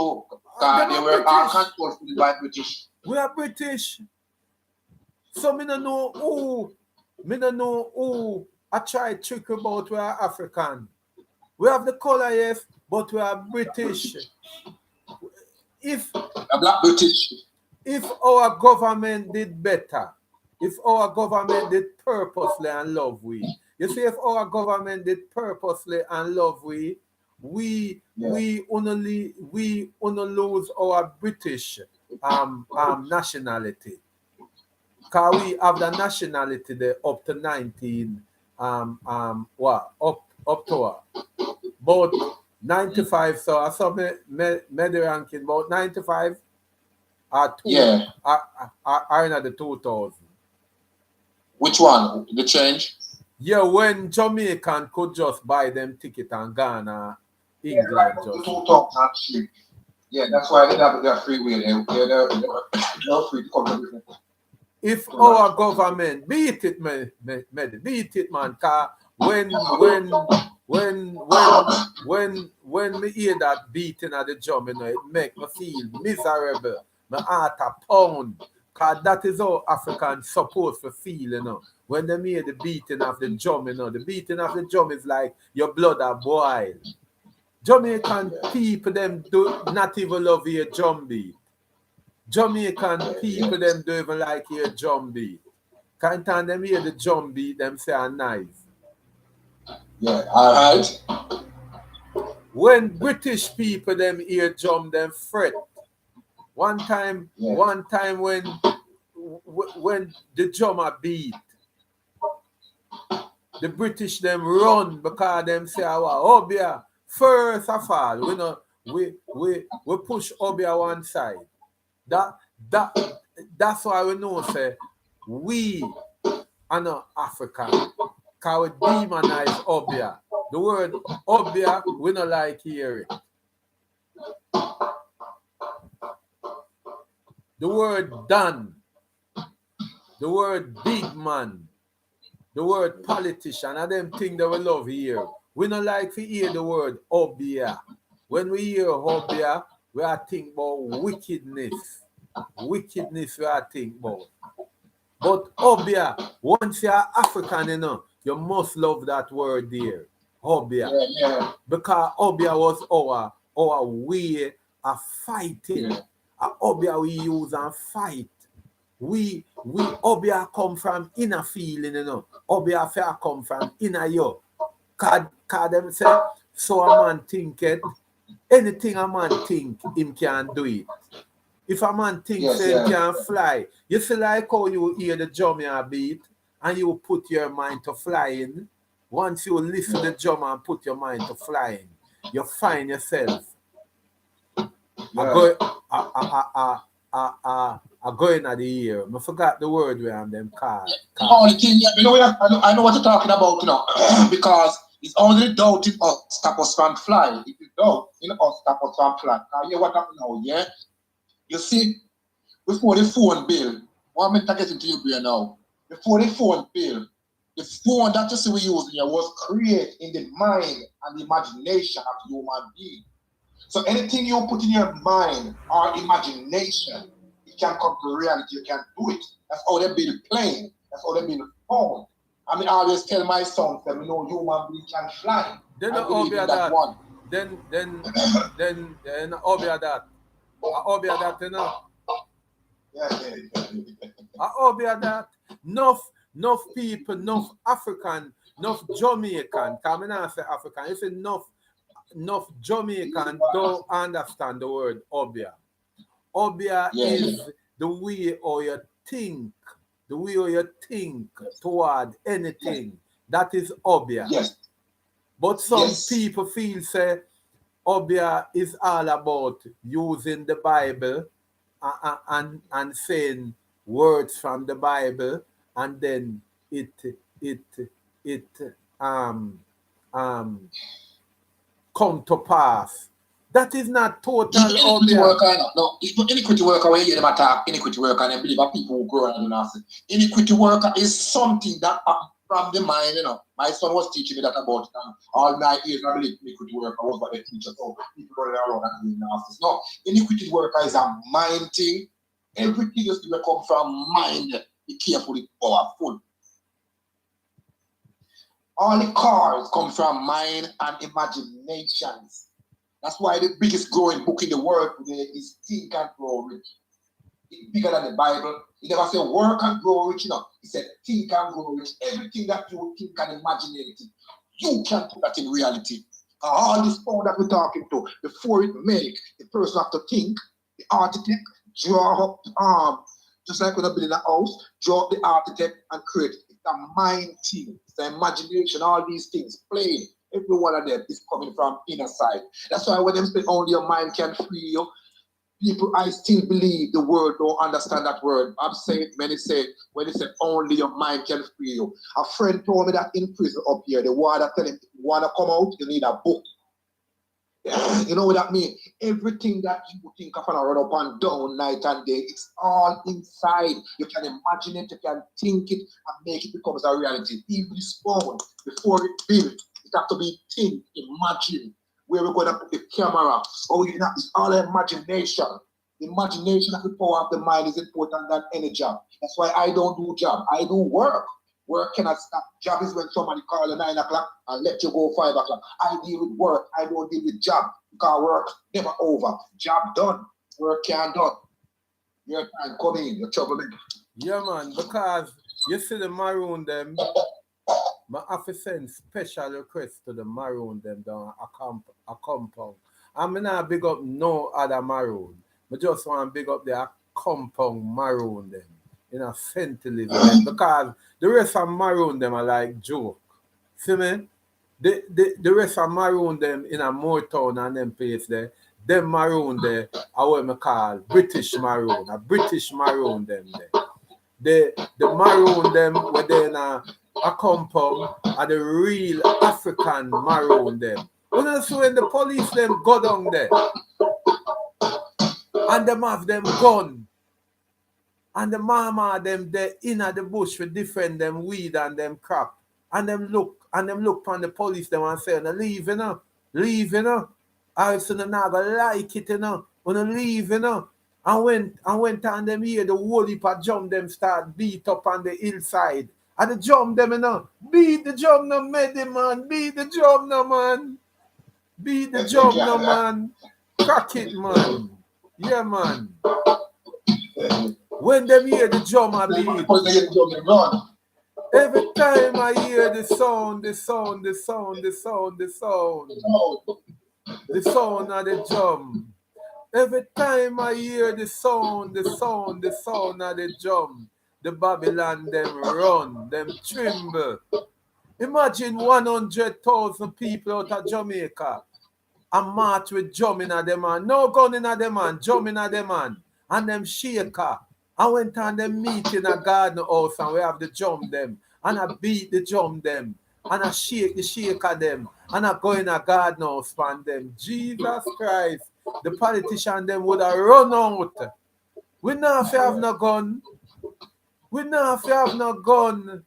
they were all controlled by British. We are British. So me don't know who I try to trick about we are African. We have the color, yes, but we are British. If Black British. If our government did better, if our government did purposely and love we, you see, if our government did purposely and love we only lose our British nationality. Cause we have the nationality there up to 19 up to about 95. So I saw me ranking about 95 are in the 2000. Which one? The change? Yeah, when Jamaican could just buy them ticket and Ghana, England just. Yeah, that's why they have their free will. They're free to come to business. If our government beat it, man, cause when me hear that beating at the drum, you know, it make me feel miserable. My heart a pound. Cause that is how Africans supposed to feel, you know. When they hear the beating of the drum, you know, the beating of the drum is like your blood a boil. Jamaican people them do not even love your drum beat. Jamaican people them don't even like your drum beat. Can't time them hear the drum beat, them say are nice. Yeah, alright. When British people them hear drum, them fret. One time when the drummer beat, the British them run because them say, "Oh, Obia, first of all, we push Obia one side." That's why we know say we are not African. Because we demonize Obia. The word Obia, we don't like hearing. The word done, the word big man, the word politician, and them things that we love here. We don't like to hear the word Obia. When we hear Obia, we are thinking about wickedness. Wickedness we are thinking about. But Obia, once you are African, you know, you must love that word there. Obia. Yeah. Because Obia was our way of fighting. Yeah. Obia we use and fight. We Obia come from inner feeling, you know. Obia fair come from inner you. Cause them say, so a man think it, anything a man think, him can do it. If a man thinks he can fly, you see like how you hear the drum beat and you put your mind to flying. Once you listen to the drum and put your mind to flying, you find yourself going at the ear. I forgot the word where them called. The only thing, I know what you're talking about, you know, because it's only doubting us stop us from flying. If you doubt, us stop us from flying. Now, hear what happened now, yeah? You see, before the phone bill, what am I getting to you here now? before the phone bill, the phone that you see we using here was created in the mind and the imagination of human being. So anything you put in your mind or imagination, it can come to reality. You can do it. That's how they build a plane. That's how they build a phone. I mean, I always tell my sons that human being can fly. Then I believe in that one. Then obvious that. Obvious that, you know. Obvious that. Enough people, enough African, enough Jamaican. Come and say African. It's enough Jamaican don't understand the word obia. Obia is the way how you think, the way how you think toward anything. That is obia. Yes. But some people feel say obia is all about using the Bible and saying words from the Bible, and then it come to pass. That is not total iniquity worker. No, iniquity worker, when you hear them attack iniquity worker, and I believe that people who grow and do iniquity worker is something that from the mind, My son was teaching me that about all my years. I believe iniquity worker was what they teach us. So people running around and doing nasty. No, iniquity worker is a mind thing. Everything is to come from mind. Be careful, it's powerful. All the cars come from mind and imaginations. That's why the biggest growing book in the world today is Think and Grow Rich. It's bigger than the Bible. It never said work and grow rich, It said think and grow rich. Everything that you think and imagine it, you can put that in reality. All this phone that we're talking to, before it make, the person have to think, the architect, draw up, just like when I build a house, draw up the architect and create it. It's a mind thing, it's the imagination, all these things, playing. Every one of them is coming from inner side. That's why when they say only your mind can free you, people, I still believe the word, don't understand that word. I've said, many say, when they say only your mind can free you. A friend told me that in prison up here, the warden tell him, if you want to come out, you need a book. You know what that means? Everything that you think of and run up and down night and day, it's all inside. You can imagine it, you can think it, and make it become a reality. Even this phone, before it built, it has to be think, imagine where we're going to put the camera. It's all imagination. The imagination of the power of the mind is important than any job. That's why I don't do job. I do work. Work cannot stop. Job is when somebody call at 9 o'clock and let you go 5 o'clock. I deal with work. I don't deal with job. Because work never over. Job done. Work can't done. Your time coming in. Your troublemaker. Yeah, man. Because you see the maroon them. I have to send special request to the maroon them down a compound. I'm not big up no other maroon. I just want to big up the compound maroon them in a Centilization because the rest of maroon them are like joke. See me? The rest of maroon them in a Motown and them place there. Them maroon there are what I call British maroon. A British maroon them there. The maroon them where they in a compound are the real African maroon them. When I see when the police them go down there and them have them gun and the mama them there in the bush for different them weed and them crap and them look on the police them and say, leave, leave, I said, not gonna like it, wanna leave, and went on them here, the whole heap of jump them start beat up on the hillside. And the jump them, beat the jump no man, beat the jump no man. Beat the jump no man. Crack it, man. Yeah, man. When them hear the drum I beat. Every time I hear the sound of the drum. Every time I hear the sound of the drum, the Babylon them run, them tremble. Imagine 100,000 people out of Jamaica and march with drum in a them man. No gun in a them man, drum in a them man. And them shaker. I went on them meet in a garden house and we have the drum them. And I beat the drum them. And I shake the shaker them. And I go in a garden house for them. Jesus Christ. The politician them would have run out. We not have no gun. We not have no gun.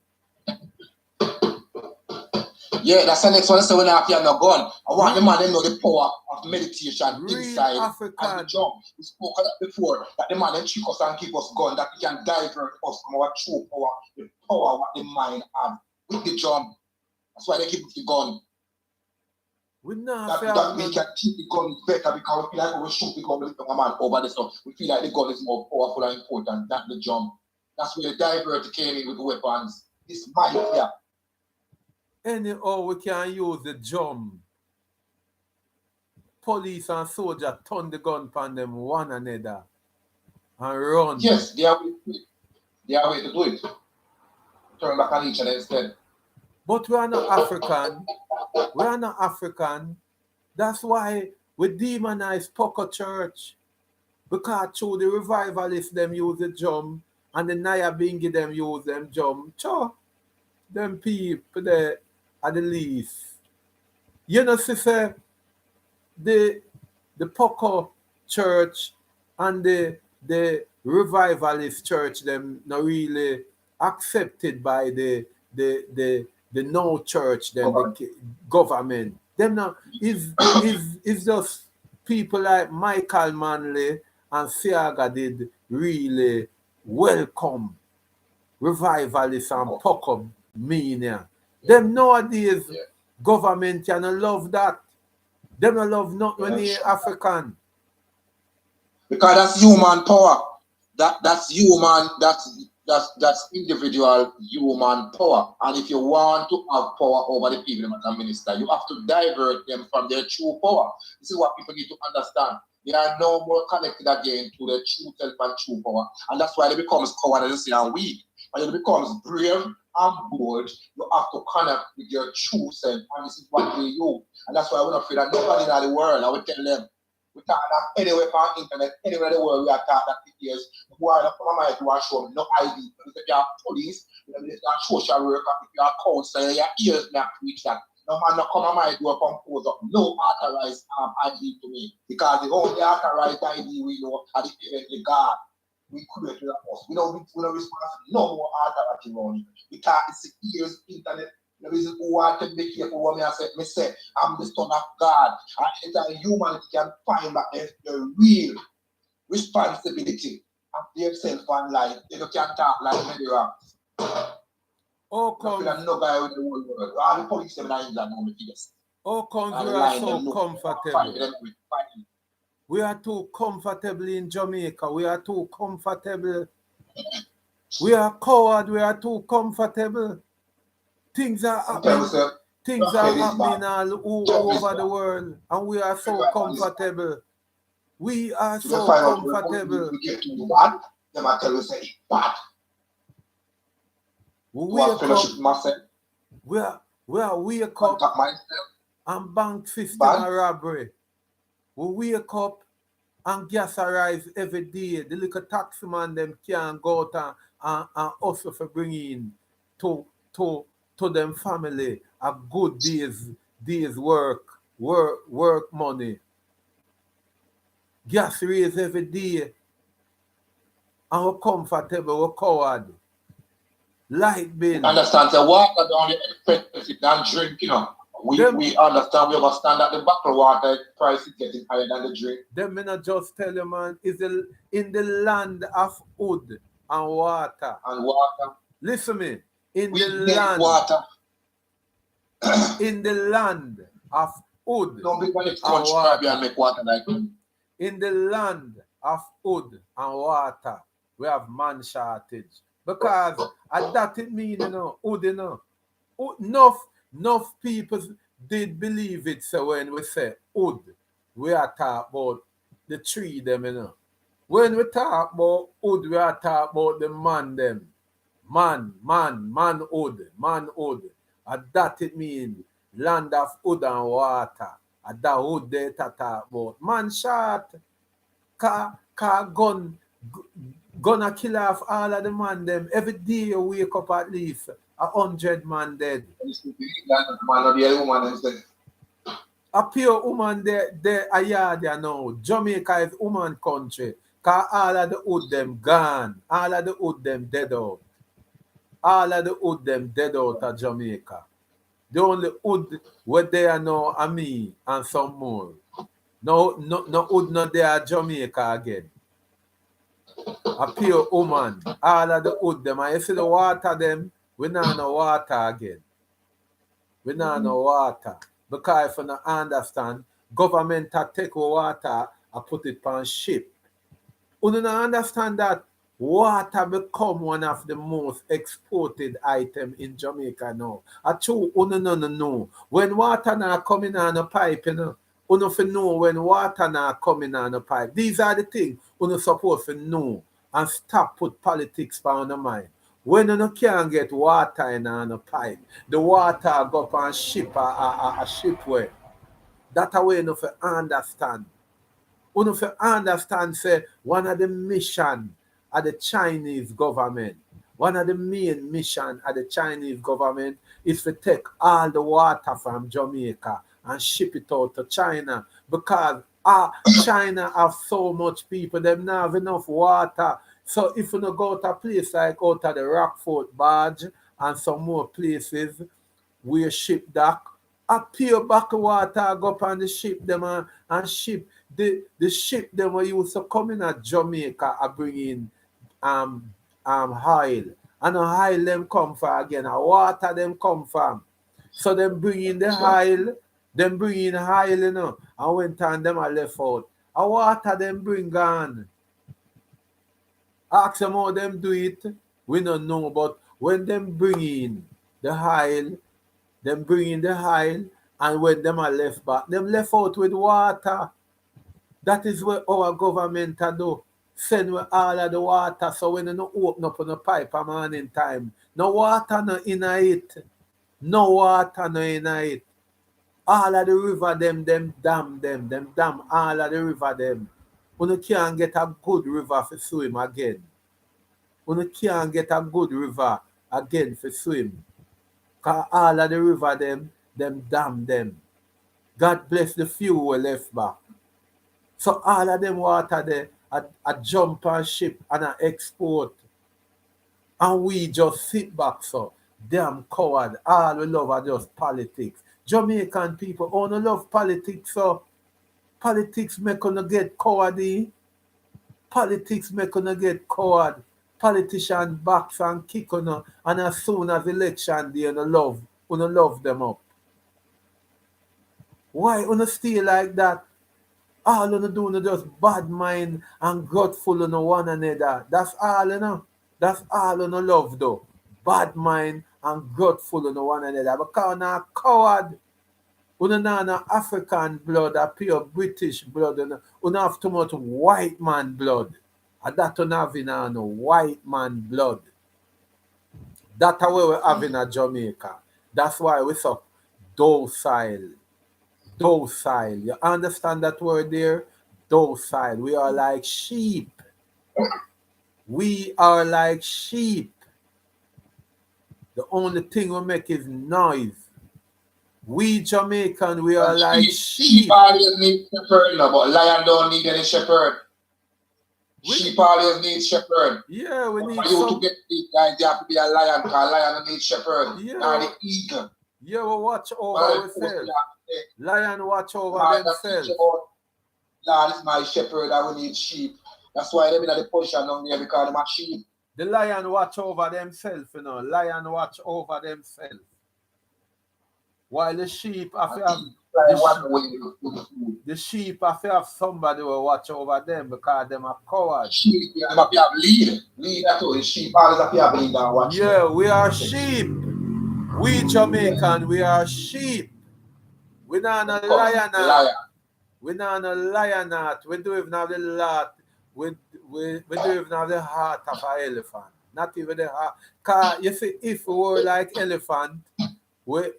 Yeah, that's the next one. So we not have no gun. I want the man to know the power of meditation Real inside African. and the jump. We spoke of that before. That the man them trick us and keep us gun. That we can divert us from our true power. The power what the mind have with the jump. That's why they keep the gun. We not that we can keep the gun better because we feel like when we shoot the gun with a man over the stuff. We feel like the gun is more powerful and important than the jump. That's where the divert came in with the weapons. This mind here. Anyhow, we can use the jump. Police and soldiers turn the gun upon them one another and run. Yes, they are way to do it. Turn back on each other instead. But we are not African. We are not African. That's why we demonize Poco Church. Because through the revivalists, them use the jump, and the Naya Bingi, them use them jump. Sure. Them people there are the least. You know, sister, the Poco Church and the revivalist church, them not really accepted by the no church, them the government. Them now is just people like Michael Manley and Siaga did really welcome revivalists and Poco mania. Them nowadays government can love that. Them don't love not when they're African. Because that's human power. That's human. That's individual human power. And if you want to have power over the people as a minister, you have to divert them from their true power. This is what people need to understand. They are no more connected again to their true self and true power. And that's why they becomes cowardice and weak. When it becomes brave and bold, you have to connect with your true self. And this is what they do. And that's why we're not afraid that nobody in the world, I will tell them, we talk that anywhere from the internet, anywhere in the world, we are taught that it is who are the mind to show them no ID. If you are police, if you are social worker, if you are counselor, your ears not reach that. No man not come on my door compose up no authorized ID to me. Because the only authorized ID we know are the heavenly God. We create with us. We don't respond to no more authority around it. Because it's the ears, internet. The reason who want to be careful what me say, I'm the son of God. And entire humanity can find that the real responsibility of themselves and life. They don't can talk like murderer. How come no guy with the whole world. All the police in England know me this. How come we are so comfortable? We are too comfortable in Jamaica. We are too comfortable. We are coward. We are too comfortable. Things are happening. Things are happening all over the world, and we are so comfortable. We are so comfortable. We get too bad. Them I tell you say it's bad. We are wake up and bank system and robbery. We wake up and gas arrives every day. The little taxi man them can't go out and also for bringing to them family a good days work money. Gas raise every day. And we're comfortable, we're coward. Light bill. Understand the water down the expensive than drink, you know. We understand, we understand that the bottled water price is getting higher than the drink. Then me not just tell you, man, is in the land of wood and water. And water. Listen me. In we the land water. In the land of wood. Don't be when it's country and make water like that. In the land of wood and water, we have man shortage. Because at that it mean, you know, wood, you know. Enough people did believe it. So when we say wood, we are talking about the tree them, you know. When we talk about wood, we are talking about the man them. Manhood. And that it mean land of wood and water. And that wood they talk about. Man shot, car gonna kill off all of the man them. Every day you wake up at least 100 man dead. A pure woman there a yard there now. Jamaica is woman country. Cause all of the wood them gone. All of the wood them dead out. All of the hood them dead out of Jamaica. The only hood where they are now are me and some more. No hood not there at Jamaica again. A pure woman. All of the hood them. And you see the water them, we not no water again. We not no water. Because if you not understand, government a take water and put it on ship. You don't understand that water become one of the most exported item in Jamaica now. A true, you no. When water now coming on a pipe, you know, you know know when water now coming on a pipe. These are the things you supposed to know and stop put politics on the mind. When you can't get water in on a pipe, the water go up on ship a shipway. That's a way you know understand. You know understand say one of the mission of the Chinese government, one of the main mission of the Chinese government is to take all the water from Jamaica and ship it out to China because China have so much people, them not have enough water. So if you go to a place like out of the Rockfort Barge and some more places where ship dock, a pure back of water go up on the ship them and ship the ship them were used to come in at Jamaica and bring in oil. And the oil them come from again, a water them come from. So them bring in the oil, them bring in oil, you know, and went on them are left out. A water them bring on. Ask them how them do it, we don't know, but when them bring in the oil, them bring in the oil, and when them are left back, them left out with water. That is what our government do. Send we all of the water so when you no open up on the pipe a morning time, no water no in it. No water no in it. All of the river them dam all of the river them. You can't get a good river for swim again. You can't get a good river again for swim. Cause all of the river them dam them. God bless the few who left back. So all of them water there a jump on ship and a export. And we just sit back so. Damn coward. All we love are just politics. Jamaican people only love politics so. Politics make you get cowardly. Politics make you get coward. Politicians box and kick on and as soon as election day you love them up. Why you stay like that? All you do is just bad mind and grateful on one another. That's all you know. That's all you love though. Bad mind and grateful on one another. Because you're a coward. You don't have no African blood, a pure British blood. You don't have too much white man blood. And that you have in no white man blood. That's what we have in Jamaica. That's why we're so docile. Docile. You understand that word there? Docile. We are like sheep. We are like sheep. The only thing we make is noise. We Jamaican, we are like sheep. Sheep always need shepherd, you know, but lion don't need any shepherd. Sheep always need shepherd. Yeah, we need for you to get big, guys, you have to be a lion, because lion don't need shepherd. Yeah. Now the eagle. Yeah, we watch over ourselves. Lion watch over themselves. Lord is my shepherd, I will need sheep. That's why they're in the position down there, because they're sheep. The lion watch over themselves, you know. Lion watch over themselves. While the sheep have to have the sheep have to have somebody who watch over them because them are cowards. Sheep have to have lead. Lead that too. The sheep always have to have lead and watch. Yeah, we are sheep. We Jamaican, we are sheep. We not a lion. We not a lion. We don't even have the lot. We don't even have the heart of an elephant. Not even the heart. Because you see, if we were like elephant, we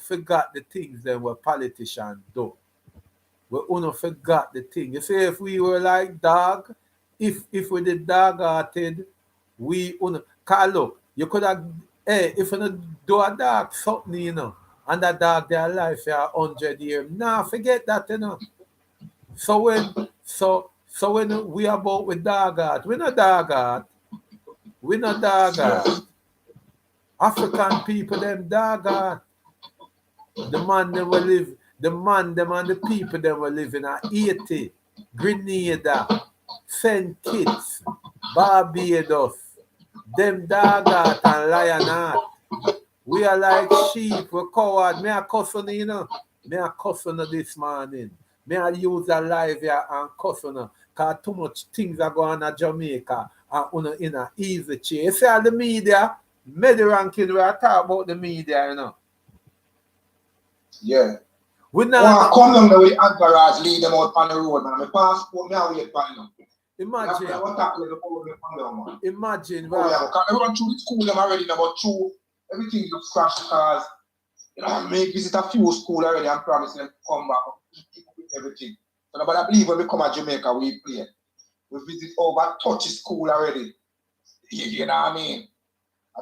forgot the things that what politicians do. We forgot the thing. You see, if we were like dog, if we did dog-hearted, we cause look, you could have if you do a dog something, you know, and that dog their life for 100 years. Nah, forget that, you know. So when we about with dog heart, we not dog heart. We not dog heart. African people, them dagger. The man them will live, the man them and the people them will live in Haiti, Grenada, St. Kitts, Barbados, them dagger and lionheart. We are like sheep, we're coward. Me a cuss on you know. Me a cuss on this morning. Me a use a live here and cuss on. Cause too much things are going on in Jamaica and in a easy chair. You see all the media, many ranking we are talk about the media, you know. Yeah. We Oh, not come down there with the entourage, lead them out on the road, man. My passport, me a wait for them. imagine, imagine, Oh, yeah, because everyone through the school them already, but through everything you crash because you know, I may visit a few schools already and promise them to come back with everything. So but I believe when we come to Jamaica, we play. We visit over 30 schools already. You know what I mean?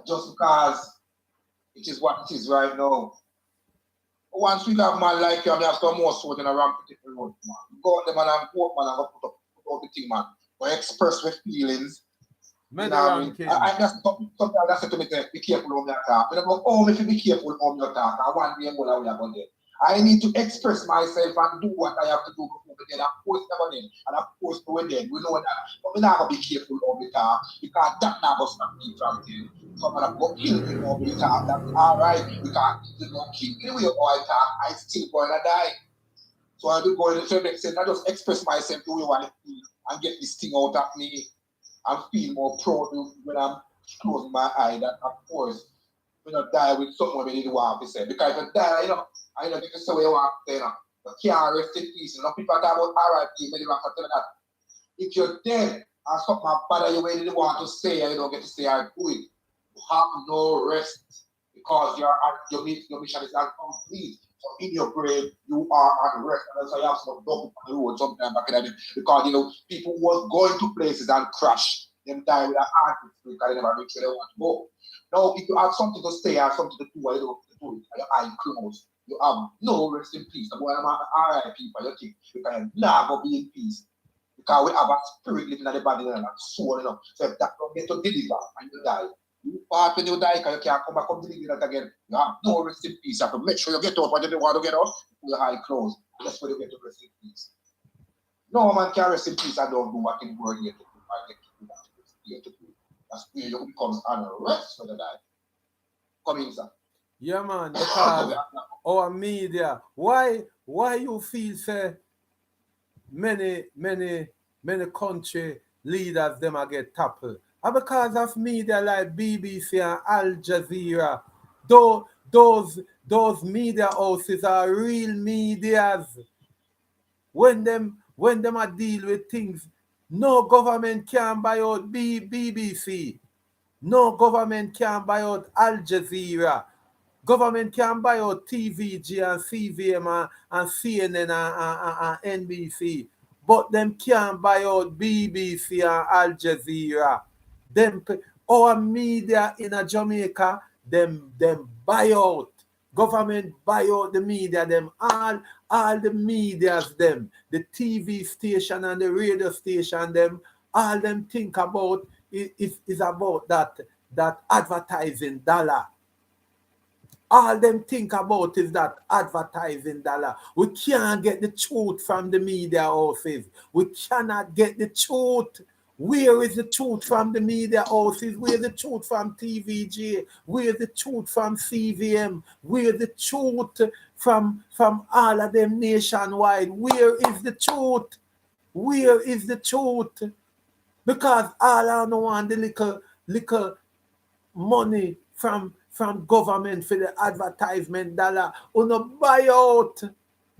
Just because it is what it is right now. Once we have man like you, I have some more sword in a ramp to the road, man. Go out there, man, and walk, man, and go put up the thing, man. Go express with feelings. You know what I mean? I just sometimes I say to me, be careful on your talk. But I go, oh, if you be careful on your talk, I want to be able to there. I need to express myself and do what I have to do before we get. Of course, never then, and of course, we're then. We know that, but we're not going to be careful on the talk because that not going to stop me from then. Someone have got kill me over the talk. That's all right. Because if you don't kill me the way I talk, I still going to die. So I do go in the next sense. I just express myself the way I want to feel and get this thing out of me and feel more proud when I'm closing my eye that of course we not die with something we didn't want to say. Because if you die, you know, I know this is the way you want to say, you know. You can't rest in peace. You know, people talk about RIP, maybe I can tell that. If you're dead and something bad you really want to say and you don't get to say I do it, you have no rest because your mission is not complete. So in your grave, you are at rest. And that's why you have some double on the road sometime back in the day. Because you know, people was going to places and crash. Them die with a heart because they never reach where they want to go. Now, if you have something to say or something to do, you don't do it, and your eye closed, you have no rest in peace. The boy I'm RIP for your thing, you can never be in peace. Because we have a spirit living in the body and a soul, you know. So if that don't get to deliver and you die, you part when you die because you can't come back up deliver that again. You have no rest in peace. You have to make sure you get out when you want to get out, put your eye closed. That's where you get to rest in peace. No man can rest in peace and don't do what in world here to do. I get to do that. That's where you become an rest for the die. Come in, sir. yeah man, because our media, why you feel say many country leaders them a get toppled? And because of media like BBC and Al Jazeera, those media houses are real medias. When them a deal with things, no government can buy out BBC. No government can buy out Al Jazeera. Government can buy out TVG and CVM and CNN and NBC. But them can't buy out BBC and Al Jazeera. Our media in a Jamaica, them buy out. Government buy out the media, them all the medias, them, the TV station and the radio station, them, all them think about is about that advertising dollar. All them think about is that advertising dollar. We can't get the truth from the media houses. We cannot get the truth. Where is the truth from the media houses? Where is the truth from TVG? Where is the truth from CVM? Where is the truth from all of them nationwide? Where is the truth? Where is the truth? Because all I know want the little money from government for the advertisement dollar. No buy out.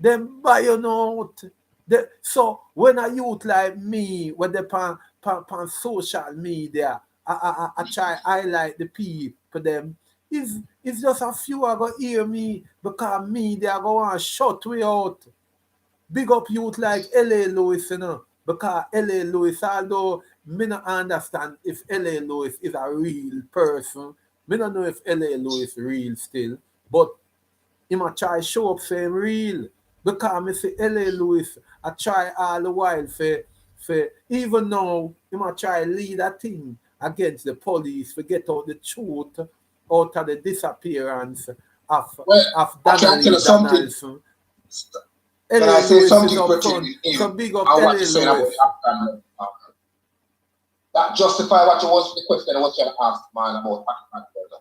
Them buy out. So when a youth like me, when they pan social media, I try highlight the people them. It's just a few are gonna hear me because media go and shut we out. Big up youth like L.A. Lewis, you know, because L.A. Lewis, although me not understand if L.A. Lewis is a real person, me don't know if L.A. Lewis real still, but he might try show up for him real. Because me see L.A. Lewis, I try all the while for even now, he might try lead a thing against the police, to get out the truth out of the disappearance of I can tell you something. Donaldson. Can I say something pertaining So big up and what L.A. you're saying about Lewis. the African? That justify what you was the question I was trying to ask, man, about African brother.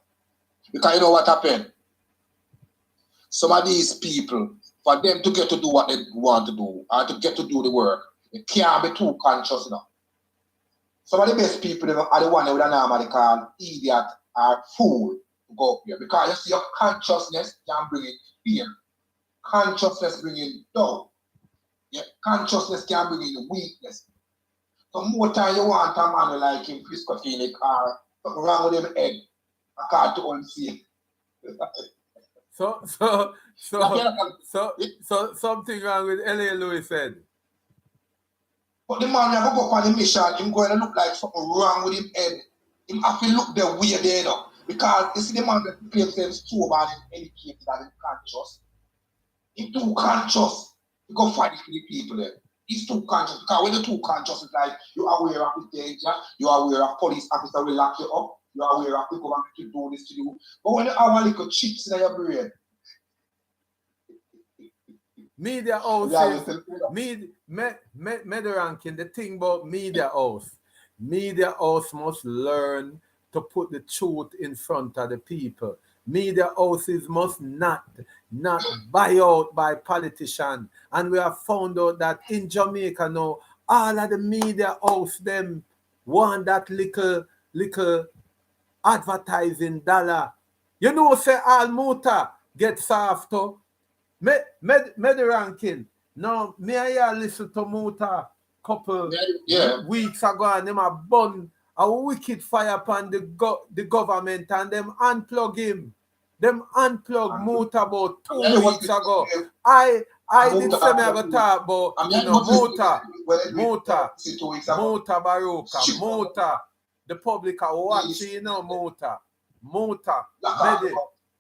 Because you know what happened? Some of these people, for them to get to do what they want to do, or to get to do the work, they can't be too conscious enough. Some of the best people are the one that would normally call idiot or fool to go up here. Because you see, your consciousness can bring in fear. Consciousness bring in doubt. Yeah, consciousness can bring in weakness. So more time you want a man like him, schizophrenic or something wrong with him head, I can't to unsee. So something wrong with L.A. Lewis said. But the man never go on the mission, him going to look like something wrong with him head. Him have to look the way there, you know. Because you see the man that claims himself so bad in any case that he's conscious. He's too conscious. He go fight for the people there. He's too conscious. Because when you're too conscious, it's like you're aware of the danger, you're aware of police officer will lock you up, you're aware of the government to do this to you. But when you have a little chips in your brain, media house ranking, the thing about media house. Media house must learn to put the truth in front of the people. Media houses must not buy out by politicians. And we have found out that in Jamaica now, all of the media house them want that little advertising dollar. You know, say all Muta get soft to me the ranking. Now, me I listen to Muta couple weeks ago and them a bun a wicked fire upon the government and them unplug him. Them unplug Muta about 2 weeks ago. I did say me I go talk about Muta Baruka, Muta. The public are watching, you know, Muta.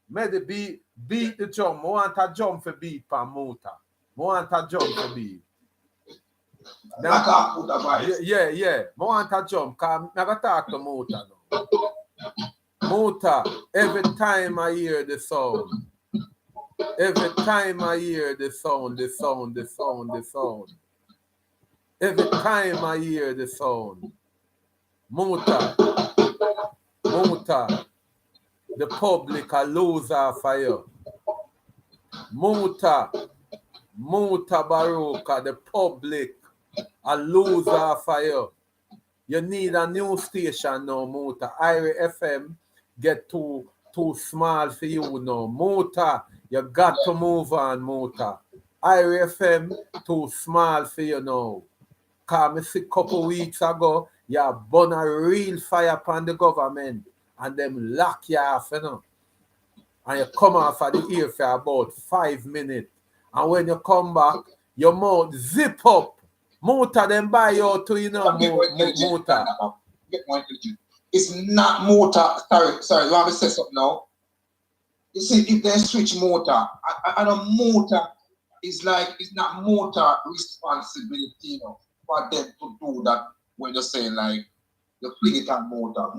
Maybe beat the jump. I want a jump for beat for Muta. I want a jump for beat. Yeah. I want a jump because I got to talk to Muta now. Muta, every time I hear the sound. Every time I hear the sound. Every time I hear the sound. Muta, the public a loser for you. Muta Baruka, the public a loser for you. You need a new station now, Muta. IRA FM get too small for you now. Muta, you got to move on, Muta. IRA FM too small for you now. Because I see a couple weeks ago, you burn a real fire upon the government and them lock you off, you know. And you come off of the air for about 5 minutes. And when you come back, your mouth zip up. Muta them buy you to, you know, Muta. It's not Muta. Sorry, you want me to say something now? You see, if they switch Muta, and a Muta is like, it's not Muta responsibility, you know, for them to do that when you're saying like, you fling it on Muta.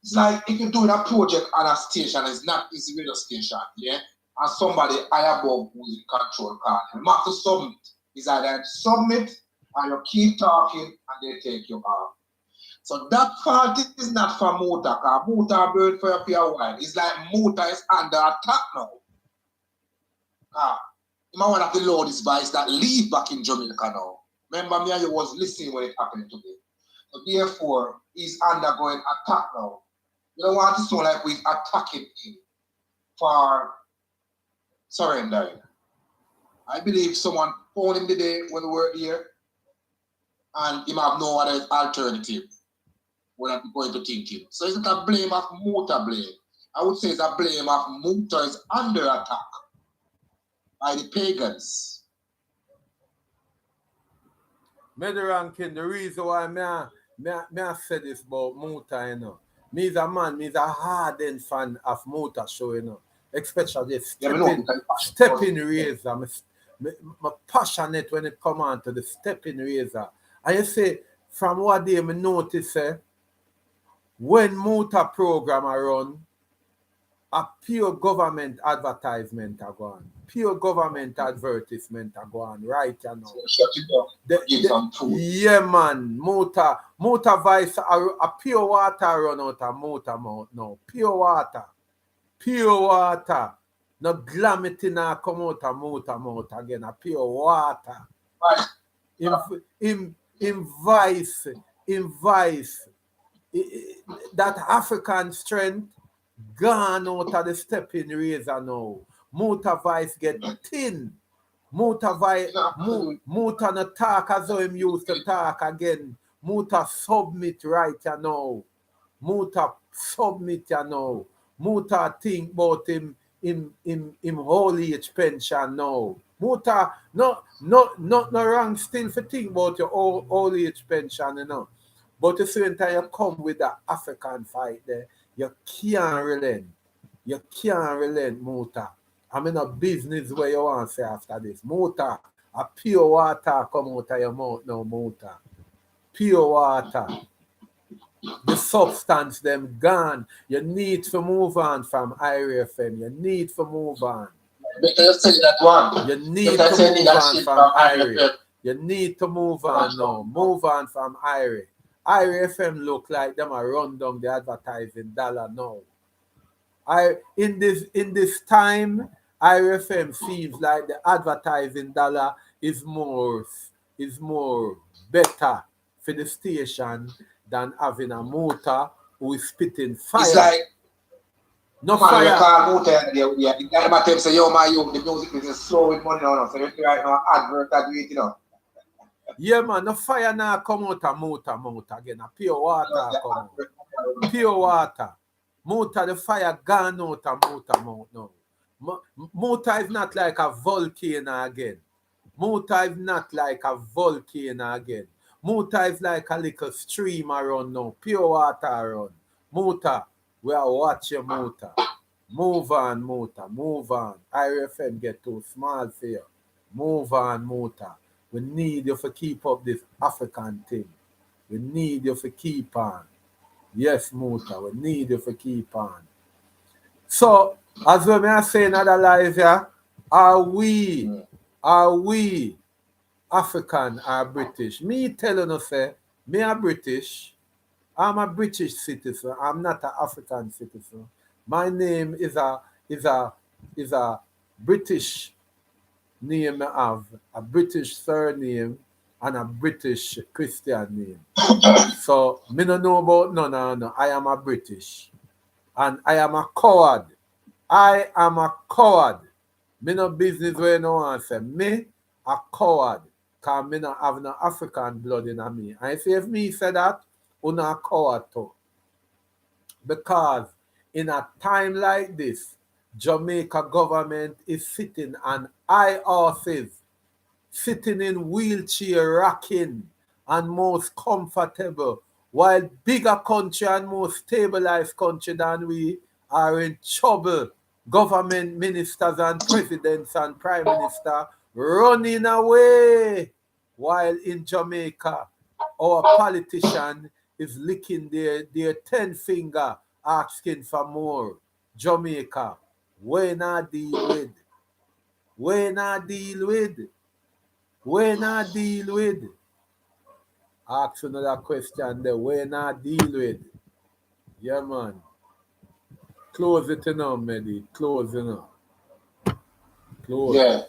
It's like if you're doing a project on a station, it's a radio station, yeah? And somebody high above who's in control card. You have to submit. It's either submit or you keep talking and they take you off. So that fault is not for Muta, because Muta burned for a while. It's like Muta is under attack now. One of the Lord's boys that leave back in Jamaica now. Remember me and you was listening when it happened today. So therefore, he's undergoing attack now. You don't want to sound like we're attacking him for surrendering. I believe someone phoned him today when we were here and he have no other alternative when I'm going to think him. So it's not a blame of Muta blame. I would say it's a blame of Muta is under attack by the pagans. Middle ranking, the reason why I said this about Muta, you know. Me is a hardened fan of Muta show, you know. Especially stepping razor. I'm passionate when it come on to the stepping razor. And you say, from what day I notice, when Muta program are run, a pure government advertisement are gone. Pure government advertisement are gone right now. So shut it down. Give some food. Yeah, man. Muta Vice, a pure water run out of Muta mouth now. Pure water. Pure water. No glamity now come out of Muta mouth again. A pure water. Right. In Vice, that African strength gone out of the stepping razor now. Muta Vice get thin. Muta no talk as though him used to talk again. Muta submit right you now. Muta submit you now. Muta think about him old age pension now. Muta no wrong still for think about your old age pension, you know. But the same time you come with the African fight there, you can't relent. You can't relent, Muta. I'm in a business where you want to say after this. Muta, a pure water come out of your mouth now, Muta. Pure water. The substance them gone. You need to move on from IRFM. You need to move on. Better say that one. You need to move on from IRFM. You need to move on now. Move on from IRFM. IRFM look like them are run down the advertising dollar now. In this time, IRFM seems like the advertising dollar is more better for the station than having a motor who is spitting fire. It's like no fire. The guy might say, yo, my the music is slow with money now. So you right now advert that you know. Yeah, man, no fire now come out of motor again. A pure water come out. Pure water. Motor, the fire gone out of motor now. Motor is not like a volcano again. Motor is not like a volcano again. Motor is like a little stream around now. Pure water around. Motor, we are watching motor. Move on, motor. Move on. IRFM get too small for you. Move on, motor. We need you to keep up this African thing. We need you to keep on. Yes, motor. We need you to keep on. So, as we are saying other lives here, are we African or British? Me telling you, say, me a British. I'm a British citizen. I'm not an African citizen. My name is a British name. I have a British surname and a British Christian name. So me no know about no. I am a British, and I am a coward. I am a coward. Me no business where no one say me a coward. Cause me no have no African blood in me. And if me say that, you a coward too. Because in a time like this, Jamaica government is sitting on high horses, sitting in wheelchair rocking and most comfortable, while bigger country and more stabilized country than we are in trouble. Government ministers and presidents and prime minister running away, while in Jamaica, our politician is licking their 10 finger asking for more. Jamaica, we not deal with. We not deal with. We not deal with. Ask another question there. We not deal with. Yeah, man. Close it now, Medi. Close it now. Close. Yeah.